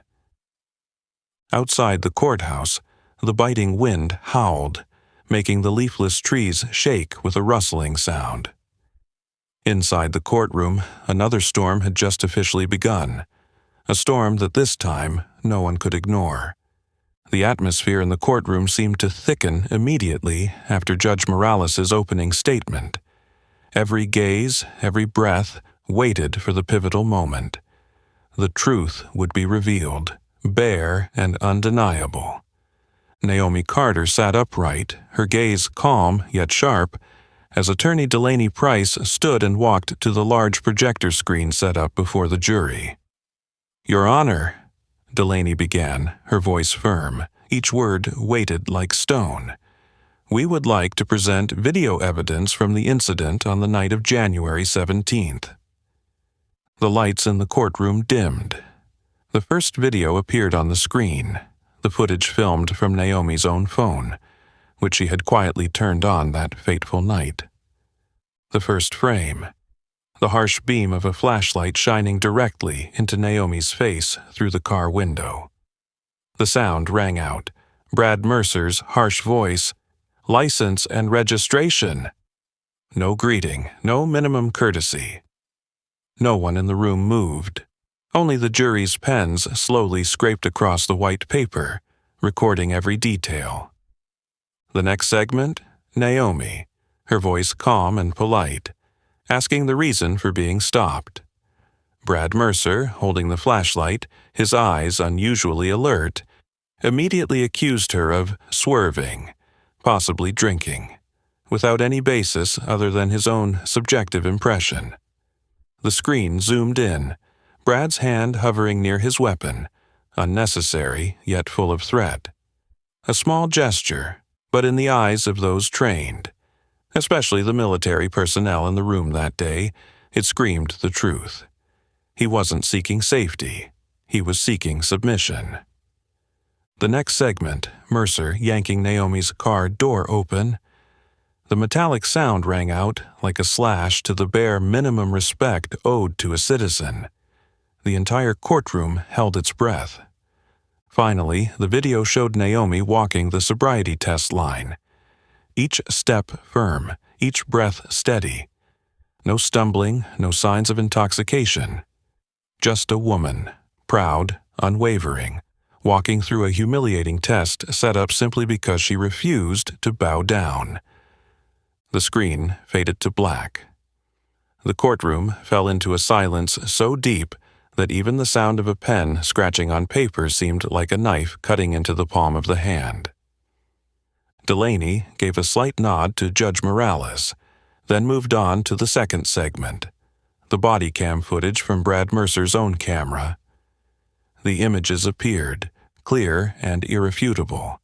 Outside the courthouse, the biting wind howled, making the leafless trees shake with a rustling sound. Inside the courtroom, another storm had just officially begun, a storm that this time no one could ignore. The atmosphere in the courtroom seemed to thicken immediately after Judge Morales' opening statement. Every gaze, every breath waited for the pivotal moment. The truth would be revealed, bare and undeniable. Naomi Carter sat upright, her gaze calm yet sharp, as attorney Delaney Price stood and walked to the large projector screen set up before the jury. "Your Honor," Delaney began, her voice firm, each word weighted like stone. "We would like to present video evidence from the incident on the night of January 17th. The lights in the courtroom dimmed. The first video appeared on the screen, the footage filmed from Naomi's own phone, which she had quietly turned on that fateful night. The first frame, the harsh beam of a flashlight shining directly into Naomi's face through the car window. The sound rang out, Brad Mercer's harsh voice, "License and registration." No greeting, no minimum courtesy. No one in the room moved. Only the jury's pens slowly scraped across the white paper, recording every detail. The next segment, Naomi, her voice calm and polite, asking the reason for being stopped. Brad Mercer, holding the flashlight, his eyes unusually alert, immediately accused her of swerving, possibly drinking, without any basis other than his own subjective impression. The screen zoomed in, Brad's hand hovering near his weapon, unnecessary yet full of threat. A small gesture, but in the eyes of those trained, especially the military personnel in the room that day, it screamed the truth. He wasn't seeking safety, he was seeking submission. The next segment, Mercer yanking Naomi's car door open. The metallic sound rang out like a slash to the bare minimum respect owed to a citizen. The entire courtroom held its breath. Finally, the video showed Naomi walking the sobriety test line, each step firm, each breath steady. No stumbling, no signs of intoxication. Just a woman, proud, unwavering, walking through a humiliating test set up simply because she refused to bow down. The screen faded to black. The courtroom fell into a silence so deep that even the sound of a pen scratching on paper seemed like a knife cutting into the palm of the hand. Delaney gave a slight nod to Judge Morales, then moved on to the second segment, the body cam footage from Brad Mercer's own camera. The images appeared, clear and irrefutable.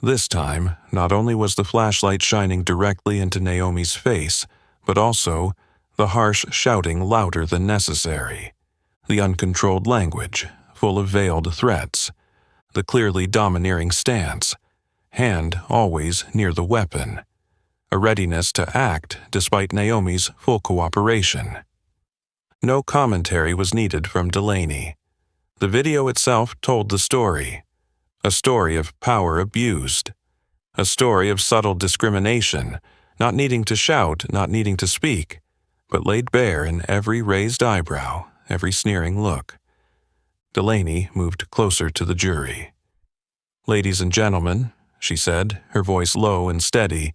This time, not only was the flashlight shining directly into Naomi's face, but also the harsh shouting louder than necessary, the uncontrolled language, full of veiled threats, the clearly domineering stance, hand always near the weapon, a readiness to act despite Naomi's full cooperation. No commentary was needed from Delaney. The video itself told the story, a story of power abused, a story of subtle discrimination, not needing to shout, not needing to speak, but laid bare in every raised eyebrow, every sneering look. Delaney moved closer to the jury. "Ladies and gentlemen," she said, her voice low and steady,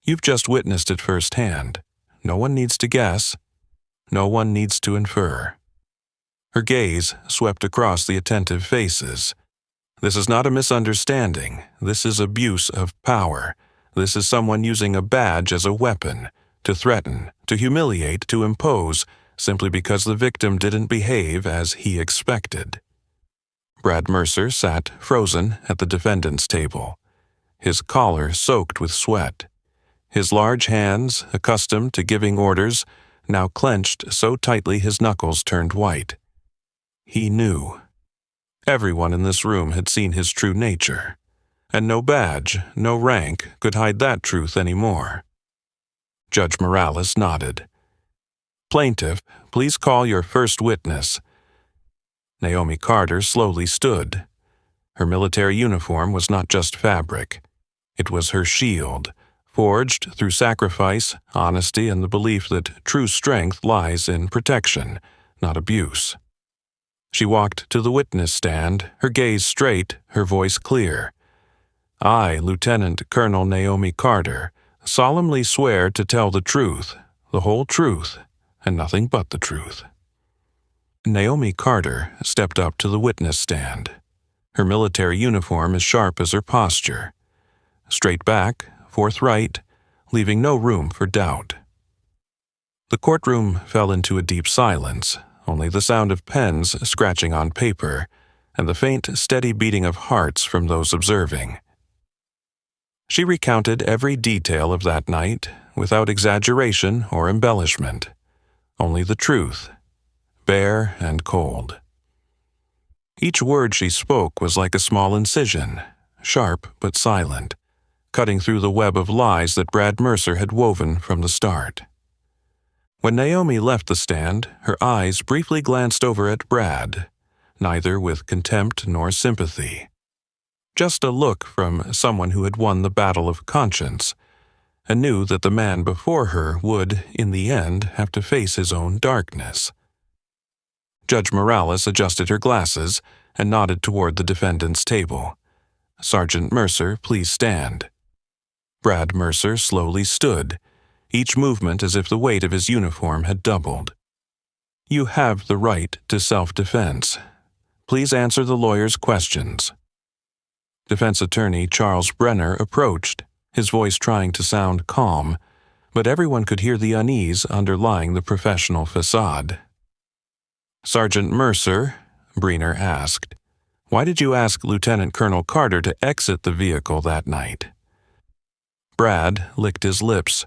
"you've just witnessed it firsthand. No one needs to guess. No one needs to infer." Her gaze swept across the attentive faces. This is not a misunderstanding. This is abuse of power. This is someone using a badge as a weapon, to threaten, to humiliate, to impose, simply because the victim didn't behave as he expected. Brad Mercer sat frozen at the defendant's table, his collar soaked with sweat. His large hands, accustomed to giving orders, now clenched so tightly his knuckles turned white. He knew. Everyone in this room had seen his true nature, and no badge, no rank could hide that truth anymore. Judge Morales nodded. "Plaintiff, please call your first witness." Naomi Carter slowly stood. Her military uniform was not just fabric. It was her shield, forged through sacrifice, honesty, and the belief that true strength lies in protection, not abuse. She walked to the witness stand, her gaze straight, her voice clear. "I, Lieutenant Colonel Naomi Carter, solemnly swear to tell the truth, the whole truth, and nothing but the truth." Naomi Carter stepped up to the witness stand, her military uniform as sharp as her posture. Straight back, forthright, leaving no room for doubt. The courtroom fell into a deep silence, only the sound of pens scratching on paper, and the faint, steady beating of hearts from those observing. She recounted every detail of that night, without exaggeration or embellishment, only the truth, bare and cold. Each word she spoke was like a small incision, sharp but silent, cutting through the web of lies that Brad Mercer had woven from the start. When Naomi left the stand, her eyes briefly glanced over at Brad, neither with contempt nor sympathy. Just a look from someone who had won the battle of conscience, and knew that the man before her would, in the end, have to face his own darkness. Judge Morales adjusted her glasses and nodded toward the defendant's table. "Sergeant Mercer, please stand." Brad Mercer slowly stood, each movement as if the weight of his uniform had doubled. "You have the right to self-defense. Please answer the lawyer's questions." Defense attorney Charles Brenner approached, his voice trying to sound calm, but everyone could hear the unease underlying the professional facade. "Sergeant Mercer," Brenner asked, "why did you ask Lieutenant Colonel Carter to exit the vehicle that night?" Brad licked his lips,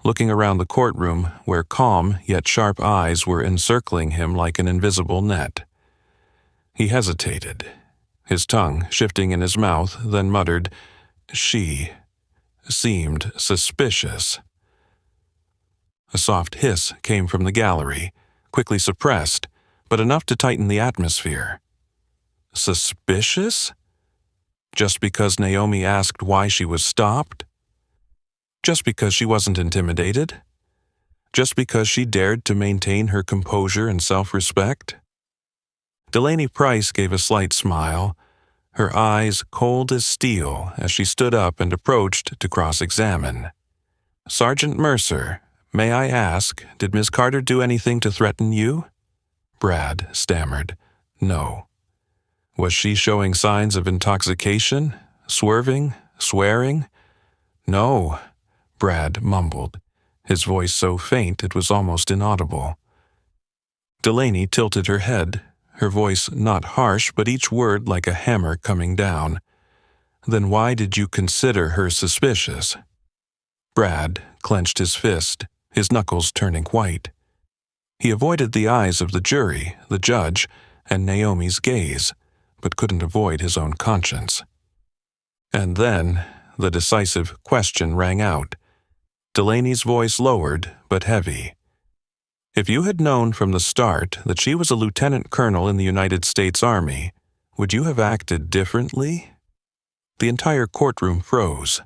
looking around the courtroom where calm yet sharp eyes were encircling him like an invisible net. He hesitated, his tongue shifting in his mouth, then muttered, "She seemed suspicious." A soft hiss came from the gallery, quickly suppressed, but enough to tighten the atmosphere. Suspicious? Just because Naomi asked why she was stopped? Just because she wasn't intimidated? Just because she dared to maintain her composure and self-respect? Delaney Price gave a slight smile, her eyes cold as steel as she stood up and approached to cross-examine. "Sergeant Mercer, may I ask, did Miss Carter do anything to threaten you?" Brad stammered, "No." "Was she showing signs of intoxication? Swerving? Swearing?" "No," Brad mumbled, his voice so faint it was almost inaudible. Delaney tilted her head, her voice not harsh but each word like a hammer coming down. "Then why did you consider her suspicious?" Brad clenched his fist, his knuckles turning white. He avoided the eyes of the jury, the judge, and Naomi's gaze, but couldn't avoid his own conscience. And then the decisive question rang out. Delaney's voice lowered but heavy. "If you had known from the start that she was a lieutenant colonel in the United States Army, would you have acted differently?" The entire courtroom froze.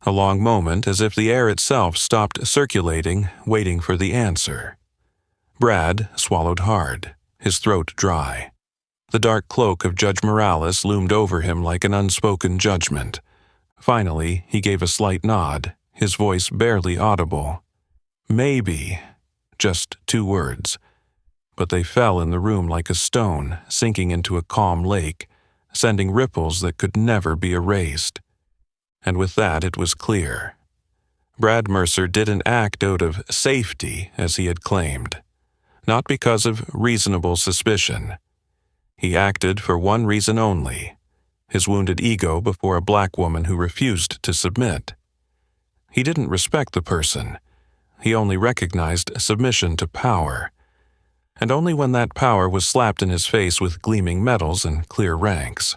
A long moment as if the air itself stopped circulating, waiting for the answer. Brad swallowed hard, his throat dry. The dark cloak of Judge Morales loomed over him like an unspoken judgment. Finally, he gave a slight nod, his voice barely audible. "Maybe." Just 2 words. But they fell in the room like a stone, sinking into a calm lake, sending ripples that could never be erased. And with that it was clear. Brad Mercer didn't act out of safety, as he had claimed. Not because of reasonable suspicion. He acted for one reason only, his wounded ego before a black woman who refused to submit. He didn't respect the person. He only recognized submission to power, and only when that power was slapped in his face with gleaming medals and clear ranks.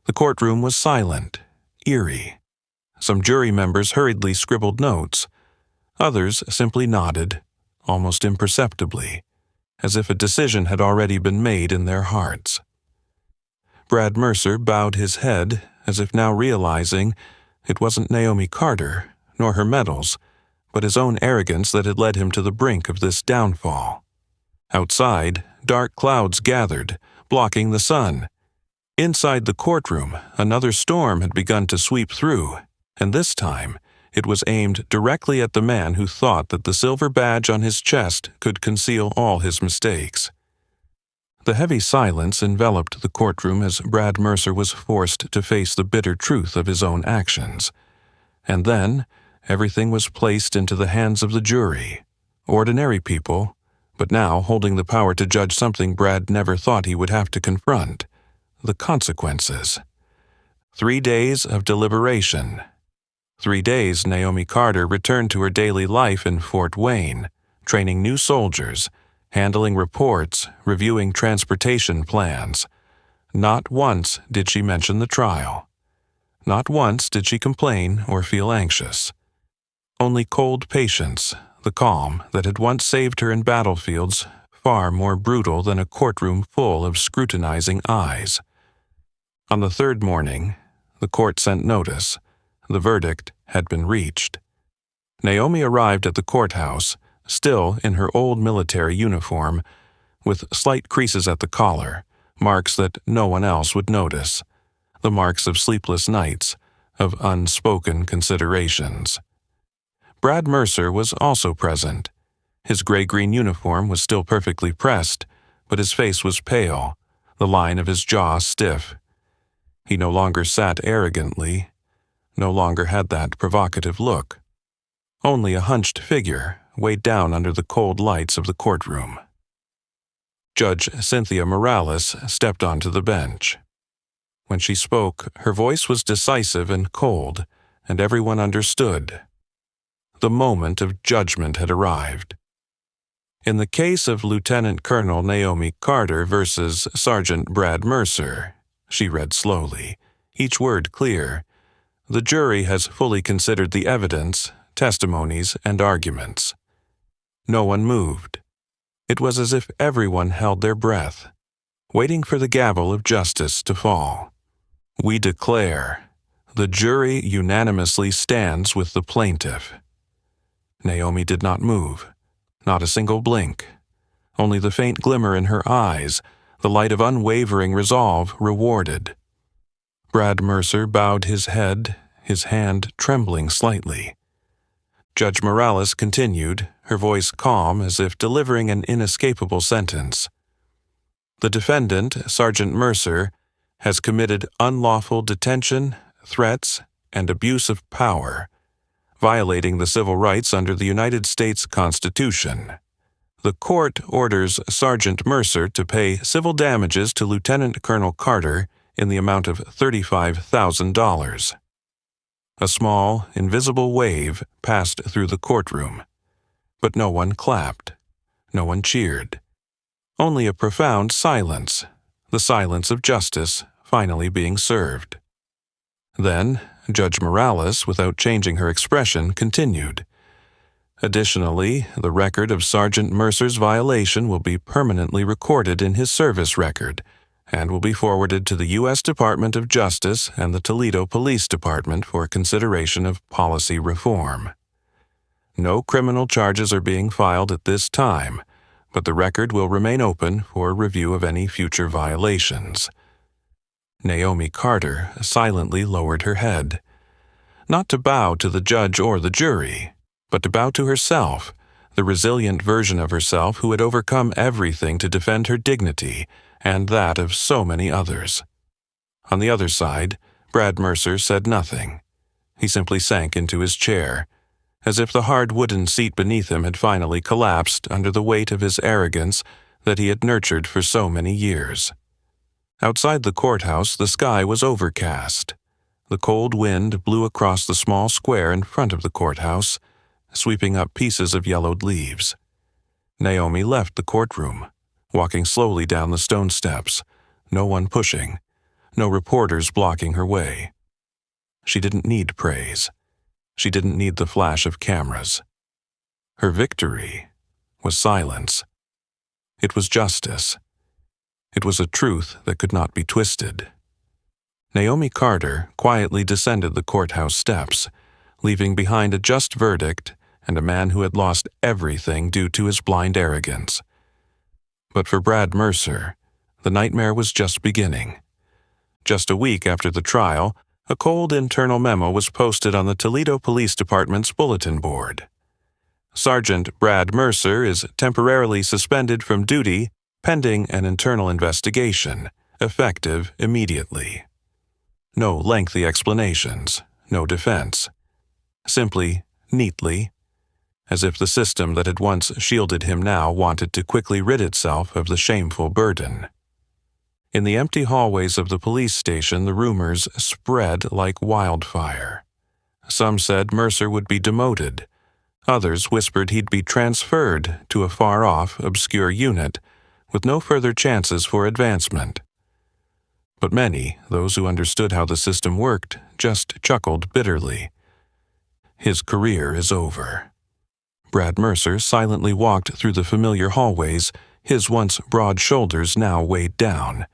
The courtroom was silent, eerie. Some jury members hurriedly scribbled notes. Others simply nodded, almost imperceptibly, as if a decision had already been made in their hearts. Brad Mercer bowed his head, as if now realizing it wasn't Naomi Carter, nor her medals, but his own arrogance that had led him to the brink of this downfall. Outside, dark clouds gathered, blocking the sun. Inside the courtroom, another storm had begun to sweep through, and this time it was aimed directly at the man who thought that the silver badge on his chest could conceal all his mistakes. The heavy silence enveloped the courtroom as Brad Mercer was forced to face the bitter truth of his own actions. And then, everything was placed into the hands of the jury, ordinary people, but now holding the power to judge something Brad never thought he would have to confront, the consequences. 3 days of deliberation. 3 days Naomi Carter returned to her daily life in Fort Wayne, training new soldiers, handling reports, reviewing transportation plans. Not once did she mention the trial. Not once did she complain or feel anxious. Only cold patience, the calm that had once saved her in battlefields far more brutal than a courtroom full of scrutinizing eyes. On the 3rd morning, the court sent notice. The verdict had been reached. Naomi arrived at the courthouse, still in her old military uniform, with slight creases at the collar, marks that no one else would notice, the marks of sleepless nights, of unspoken considerations. Brad Mercer was also present. His gray-green uniform was still perfectly pressed, but his face was pale, the line of his jaw stiff. He no longer sat arrogantly, no longer had that provocative look. Only a hunched figure weighed down under the cold lights of the courtroom. Judge Cynthia Morales stepped onto the bench. When she spoke, her voice was decisive and cold, and everyone understood. The moment of judgment had arrived. In the case of Lieutenant Colonel Naomi Carter versus Sergeant Brad Mercer, she read slowly, each word clear, the jury has fully considered the evidence, testimonies, and arguments. No one moved. It was as if everyone held their breath, waiting for the gavel of justice to fall. "We declare," The jury unanimously stands with the plaintiff. Naomi did not move, not a single blink. Only the faint glimmer in her eyes, the light of unwavering resolve rewarded. Brad Mercer bowed his head, his hand trembling slightly. Judge Morales continued, her voice calm as if delivering an inescapable sentence. The defendant, Sergeant Mercer, has committed unlawful detention, threats, and abuse of power, violating the civil rights under the United States Constitution. The court orders Sergeant Mercer to pay civil damages to Lieutenant Colonel Carter in the amount of $35,000. A small, invisible wave passed through the courtroom, but no one clapped, no one cheered. Only a profound silence, the silence of justice finally being served. Then, Judge Morales, without changing her expression, continued. Additionally, the record of Sergeant Mercer's violation will be permanently recorded in his service record and will be forwarded to the U.S. Department of Justice and the Toledo Police Department for consideration of policy reform. No criminal charges are being filed at this time, but the record will remain open for review of any future violations. Naomi Carter silently lowered her head, not to bow to the judge or the jury, but to bow to herself, the resilient version of herself who had overcome everything to defend her dignity and that of so many others. On the other side, Brad Mercer said nothing. He simply sank into his chair, as if the hard wooden seat beneath him had finally collapsed under the weight of his arrogance that he had nurtured for so many years. Outside the courthouse, the sky was overcast. The cold wind blew across the small square in front of the courthouse, sweeping up pieces of yellowed leaves. Naomi left the courtroom, walking slowly down the stone steps, no one pushing, no reporters blocking her way. She didn't need praise. She didn't need the flash of cameras. Her victory was silence. It was justice. It was a truth that could not be twisted. Naomi Carter quietly descended the courthouse steps, leaving behind a just verdict and a man who had lost everything due to his blind arrogance. But for Brad Mercer, the nightmare was just beginning. Just a week after the trial, a cold internal memo was posted on the Toledo Police Department's bulletin board. Sergeant Brad Mercer is temporarily suspended from duty pending an internal investigation, effective immediately. No lengthy explanations, no defense. Simply, neatly, as if the system that had once shielded him now wanted to quickly rid itself of the shameful burden. In the empty hallways of the police station, the rumors spread like wildfire. Some said Mercer would be demoted. Others whispered he'd be transferred to a far-off, obscure unit with no further chances for advancement. But many, those who understood how the system worked, just chuckled bitterly. His career is over. Brad Mercer silently walked through the familiar hallways, his once broad shoulders now weighed down.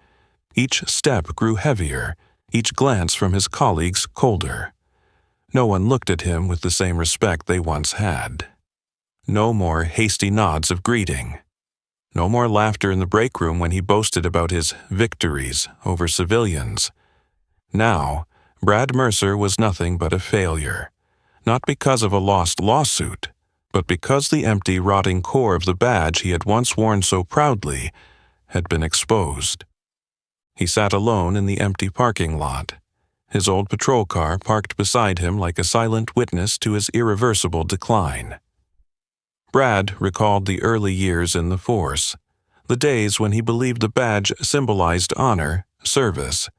Each step grew heavier, each glance from his colleagues colder. No one looked at him with the same respect they once had. No more hasty nods of greeting. No more laughter in the break room when he boasted about his victories over civilians. Now, Brad Mercer was nothing but a failure, not because of a lost lawsuit, but because the empty, rotting core of the badge he had once worn so proudly had been exposed. He sat alone in the empty parking lot, his old patrol car parked beside him like a silent witness to his irreversible decline. Brad recalled the early years in the force, the days when he believed the badge symbolized honor, service,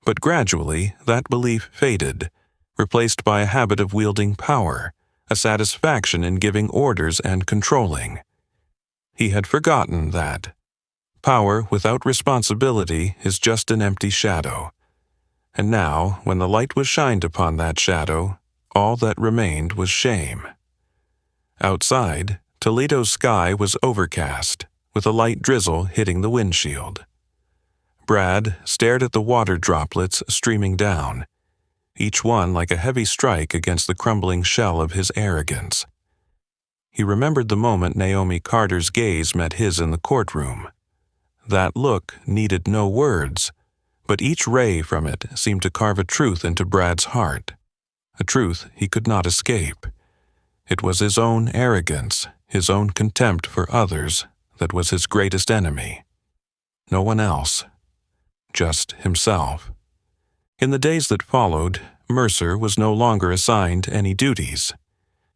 but gradually that belief faded, replaced by a habit of wielding power, a satisfaction in giving orders and controlling. He had forgotten that power without responsibility is just an empty shadow. And now, when the light was shined upon that shadow, all that remained was shame. Outside, Toledo's sky was overcast, with a light drizzle hitting the windshield. Brad stared at the water droplets streaming down. each one like a heavy strike against the crumbling shell of his arrogance. He remembered the moment Naomi Carter's gaze met his in the courtroom. That look needed no words, but each ray from it seemed to carve a truth into Brad's heart, a truth he could not escape. It was his own arrogance, his own contempt for others, that was his greatest enemy. No one else. Just himself. In the days that followed, Mercer was no longer assigned any duties.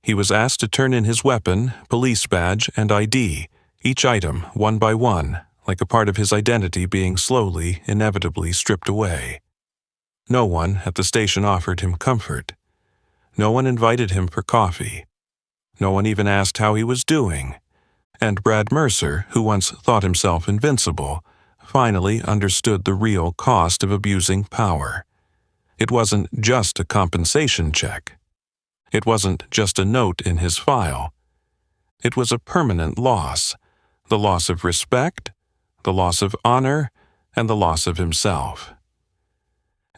He was asked to turn in his weapon, police badge, and ID, each item one by one, like a part of his identity being slowly, inevitably stripped away. No one at the station offered him comfort. No one invited him for coffee. No one even asked how he was doing. And Brad Mercer, who once thought himself invincible, finally understood the real cost of abusing power. It wasn't just a compensation check. It wasn't just a note in his file. It was a permanent loss, the loss of respect, the loss of honor, and the loss of himself.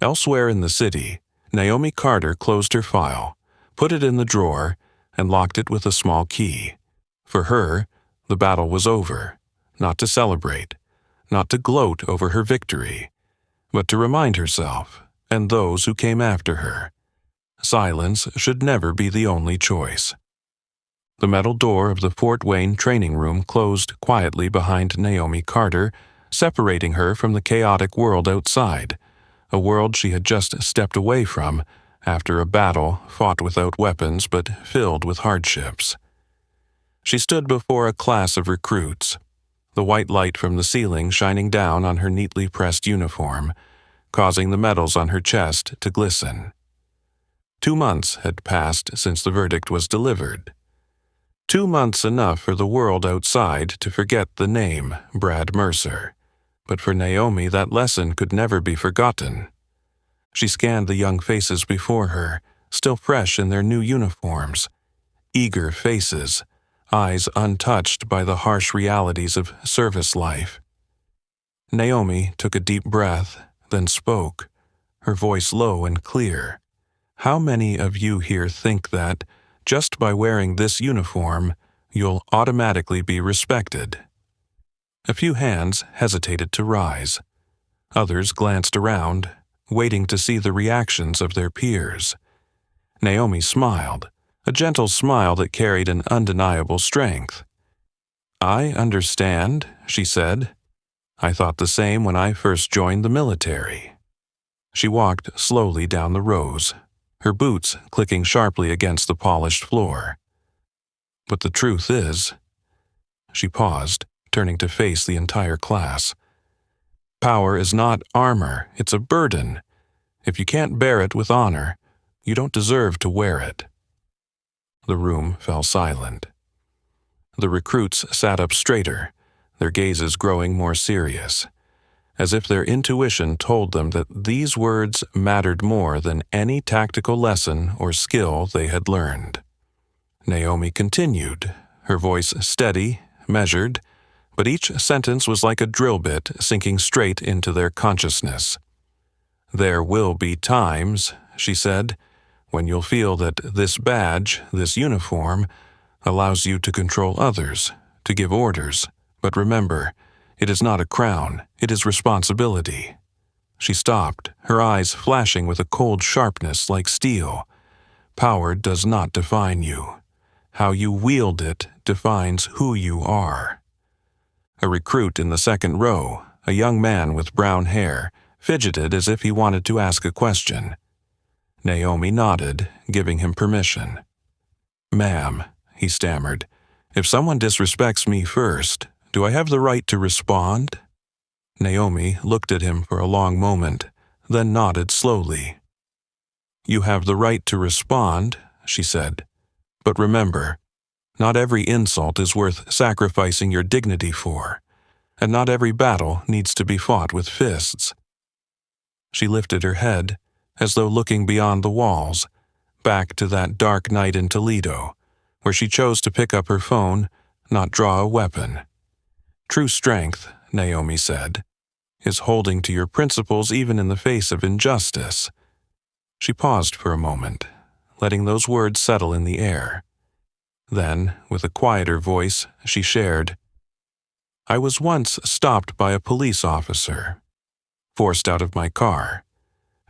Elsewhere in the city, Naomi Carter closed her file, put it in the drawer, and locked it with a small key. For her, the battle was over, not to celebrate, not to gloat over her victory, but to remind herself, and those who came after her, silence should never be the only choice. The metal door of the Fort Wayne training room closed quietly behind Naomi Carter, separating her from the chaotic world outside, a world she had just stepped away from after a battle fought without weapons but filled with hardships. She stood before a class of recruits, the white light from the ceiling shining down on her neatly pressed uniform, causing the medals on her chest to glisten. 2 months had passed since the verdict was delivered. 2 months enough for the world outside to forget the name Brad Mercer, but for Naomi that lesson could never be forgotten. She scanned the young faces before her, still fresh in their new uniforms, eager faces, eyes untouched by the harsh realities of service life. Naomi took a deep breath, then spoke, her voice low and clear. How many of you here think that, just by wearing this uniform, you'll automatically be respected? A few hands hesitated to rise. Others glanced around, waiting to see the reactions of their peers. Naomi smiled, a gentle smile that carried an undeniable strength. "I understand," she said. "I thought the same when I first joined the military." She walked slowly down the rows, her boots clicking sharply against the polished floor. "But the truth is," she paused, turning to face the entire class, "power is not armor, it's a burden. If you can't bear it with honor, you don't deserve to wear it." The room fell silent. The recruits sat up straighter, their gazes growing more serious, as if their intuition told them that these words mattered more than any tactical lesson or skill they had learned. Naomi continued, her voice steady, measured, but each sentence was like a drill bit sinking straight into their consciousness. "There will be times," she said, "when you'll feel that this badge, this uniform, allows you to control others, to give orders. But remember, it is not a crown, it is responsibility." She stopped, her eyes flashing with a cold sharpness like steel. "Power does not define you. How you wield it defines who you are." A recruit in the second row, a young man with brown hair, fidgeted as if he wanted to ask a question. Naomi nodded, giving him permission. "Ma'am," he stammered, "if someone disrespects me first, do I have the right to respond?" Naomi looked at him for a long moment, then nodded slowly. "You have the right to respond," she said. "But remember, not every insult is worth sacrificing your dignity for, and not every battle needs to be fought with fists." She lifted her head, as though looking beyond the walls, back to that dark night in Toledo, where she chose to pick up her phone, not draw a weapon. "True strength," Naomi said, "is holding to your principles even in the face of injustice." She paused for a moment, letting those words settle in the air. Then, with a quieter voice, she shared, "I was once stopped by a police officer, forced out of my car,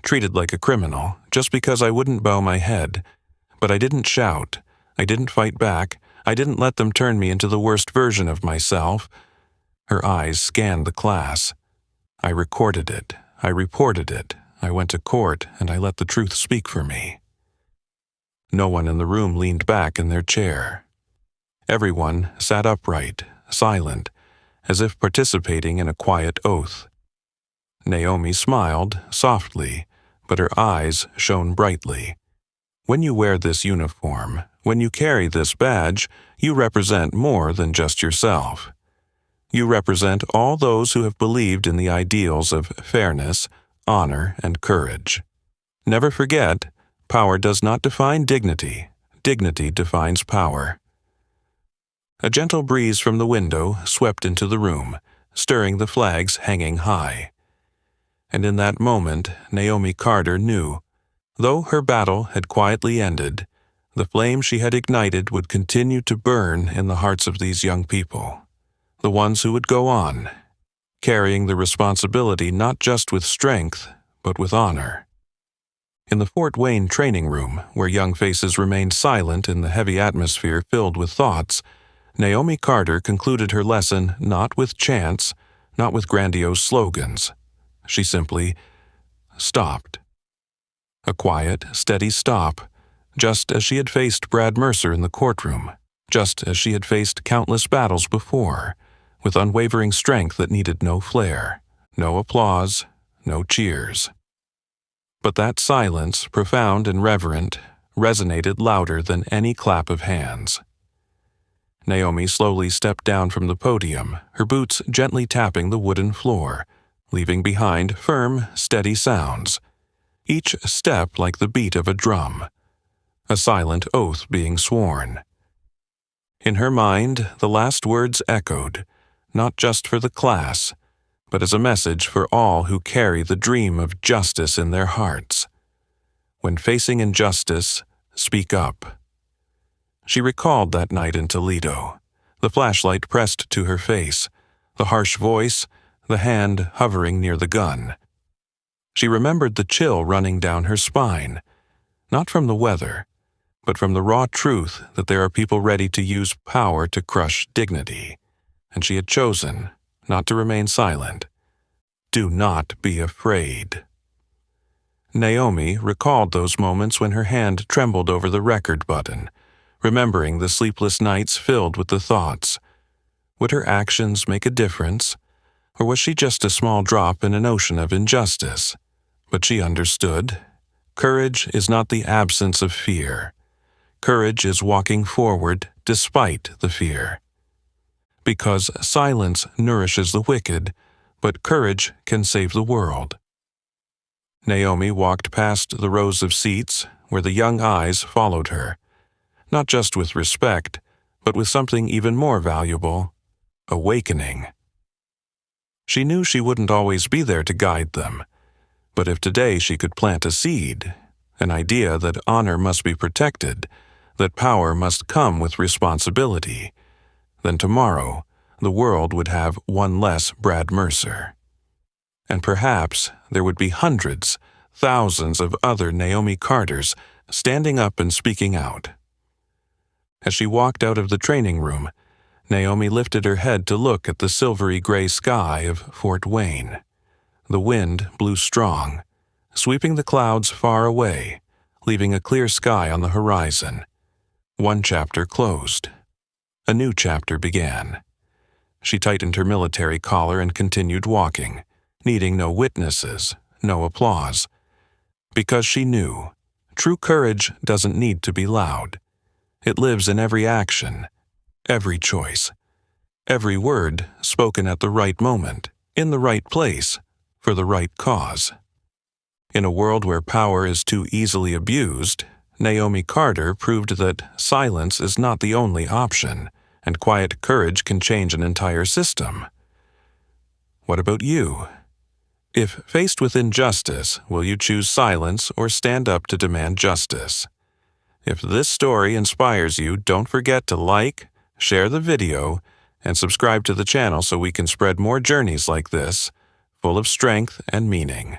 treated like a criminal just because I wouldn't bow my head, but I didn't shout, I didn't fight back, I didn't let them turn me into the worst version of myself." Her eyes scanned the class. "I recorded it, I reported it, I went to court, and I let the truth speak for me." No one in the room leaned back in their chair. Everyone sat upright, silent, as if participating in a quiet oath. Naomi smiled softly, but her eyes shone brightly. "When you wear this uniform, when you carry this badge, you represent more than just yourself. You represent all those who have believed in the ideals of fairness, honor, and courage. Never forget, power does not define dignity. Dignity defines power." A gentle breeze from the window swept into the room, stirring the flags hanging high. And in that moment, Naomi Carter knew, though her battle had quietly ended, the flame she had ignited would continue to burn in the hearts of these young people, the ones who would go on, carrying the responsibility not just with strength, but with honor. In the Fort Wayne training room, where young faces remained silent in the heavy atmosphere filled with thoughts, Naomi Carter concluded her lesson not with chants, not with grandiose slogans. She simply stopped. A quiet, steady stop, just as she had faced Brad Mercer in the courtroom, just as she had faced countless battles before, with unwavering strength that needed no flair, no applause, no cheers. But that silence, profound and reverent, resonated louder than any clap of hands. Naomi slowly stepped down from the podium, her boots gently tapping the wooden floor, leaving behind firm, steady sounds, each step like the beat of a drum, a silent oath being sworn. In her mind, the last words echoed, not just for the class, but as a message for all who carry the dream of justice in their hearts. When facing injustice, speak up. She recalled that night in Toledo, the flashlight pressed to her face, the harsh voice, the hand hovering near the gun. She remembered the chill running down her spine, not from the weather, but from the raw truth that there are people ready to use power to crush dignity, and she had chosen not to remain silent. Do not be afraid. Naomi recalled those moments when her hand trembled over the record button, remembering the sleepless nights filled with the thoughts, would her actions make a difference, or was she just a small drop in an ocean of injustice? But she understood. Courage is not the absence of fear. Courage is walking forward despite the fear. Because silence nourishes the wicked, but courage can save the world. Naomi walked past the rows of seats where the young eyes followed her, not just with respect, but with something even more valuable, awakening. She knew she wouldn't always be there to guide them, but if today she could plant a seed, an idea that honor must be protected, that power must come with responsibility, then tomorrow the world would have one less Brad Mercer. And perhaps there would be hundreds, thousands of other Naomi Carters standing up and speaking out. As she walked out of the training room, Naomi lifted her head to look at the silvery gray sky of Fort Wayne. The wind blew strong, sweeping the clouds far away, leaving a clear sky on the horizon. One chapter closed. A new chapter began. She tightened her military collar and continued walking, needing no witnesses, no applause. Because she knew, true courage doesn't need to be loud. It lives in every action, every choice, every word spoken at the right moment, in the right place, for the right cause. In a world where power is too easily abused, Naomi Carter proved that silence is not the only option, and quiet courage can change an entire system. What about you? If faced with injustice, will you choose silence or stand up to demand justice? If this story inspires you, don't forget to like, share the video, and subscribe to the channel so we can spread more journeys like this, full of strength and meaning.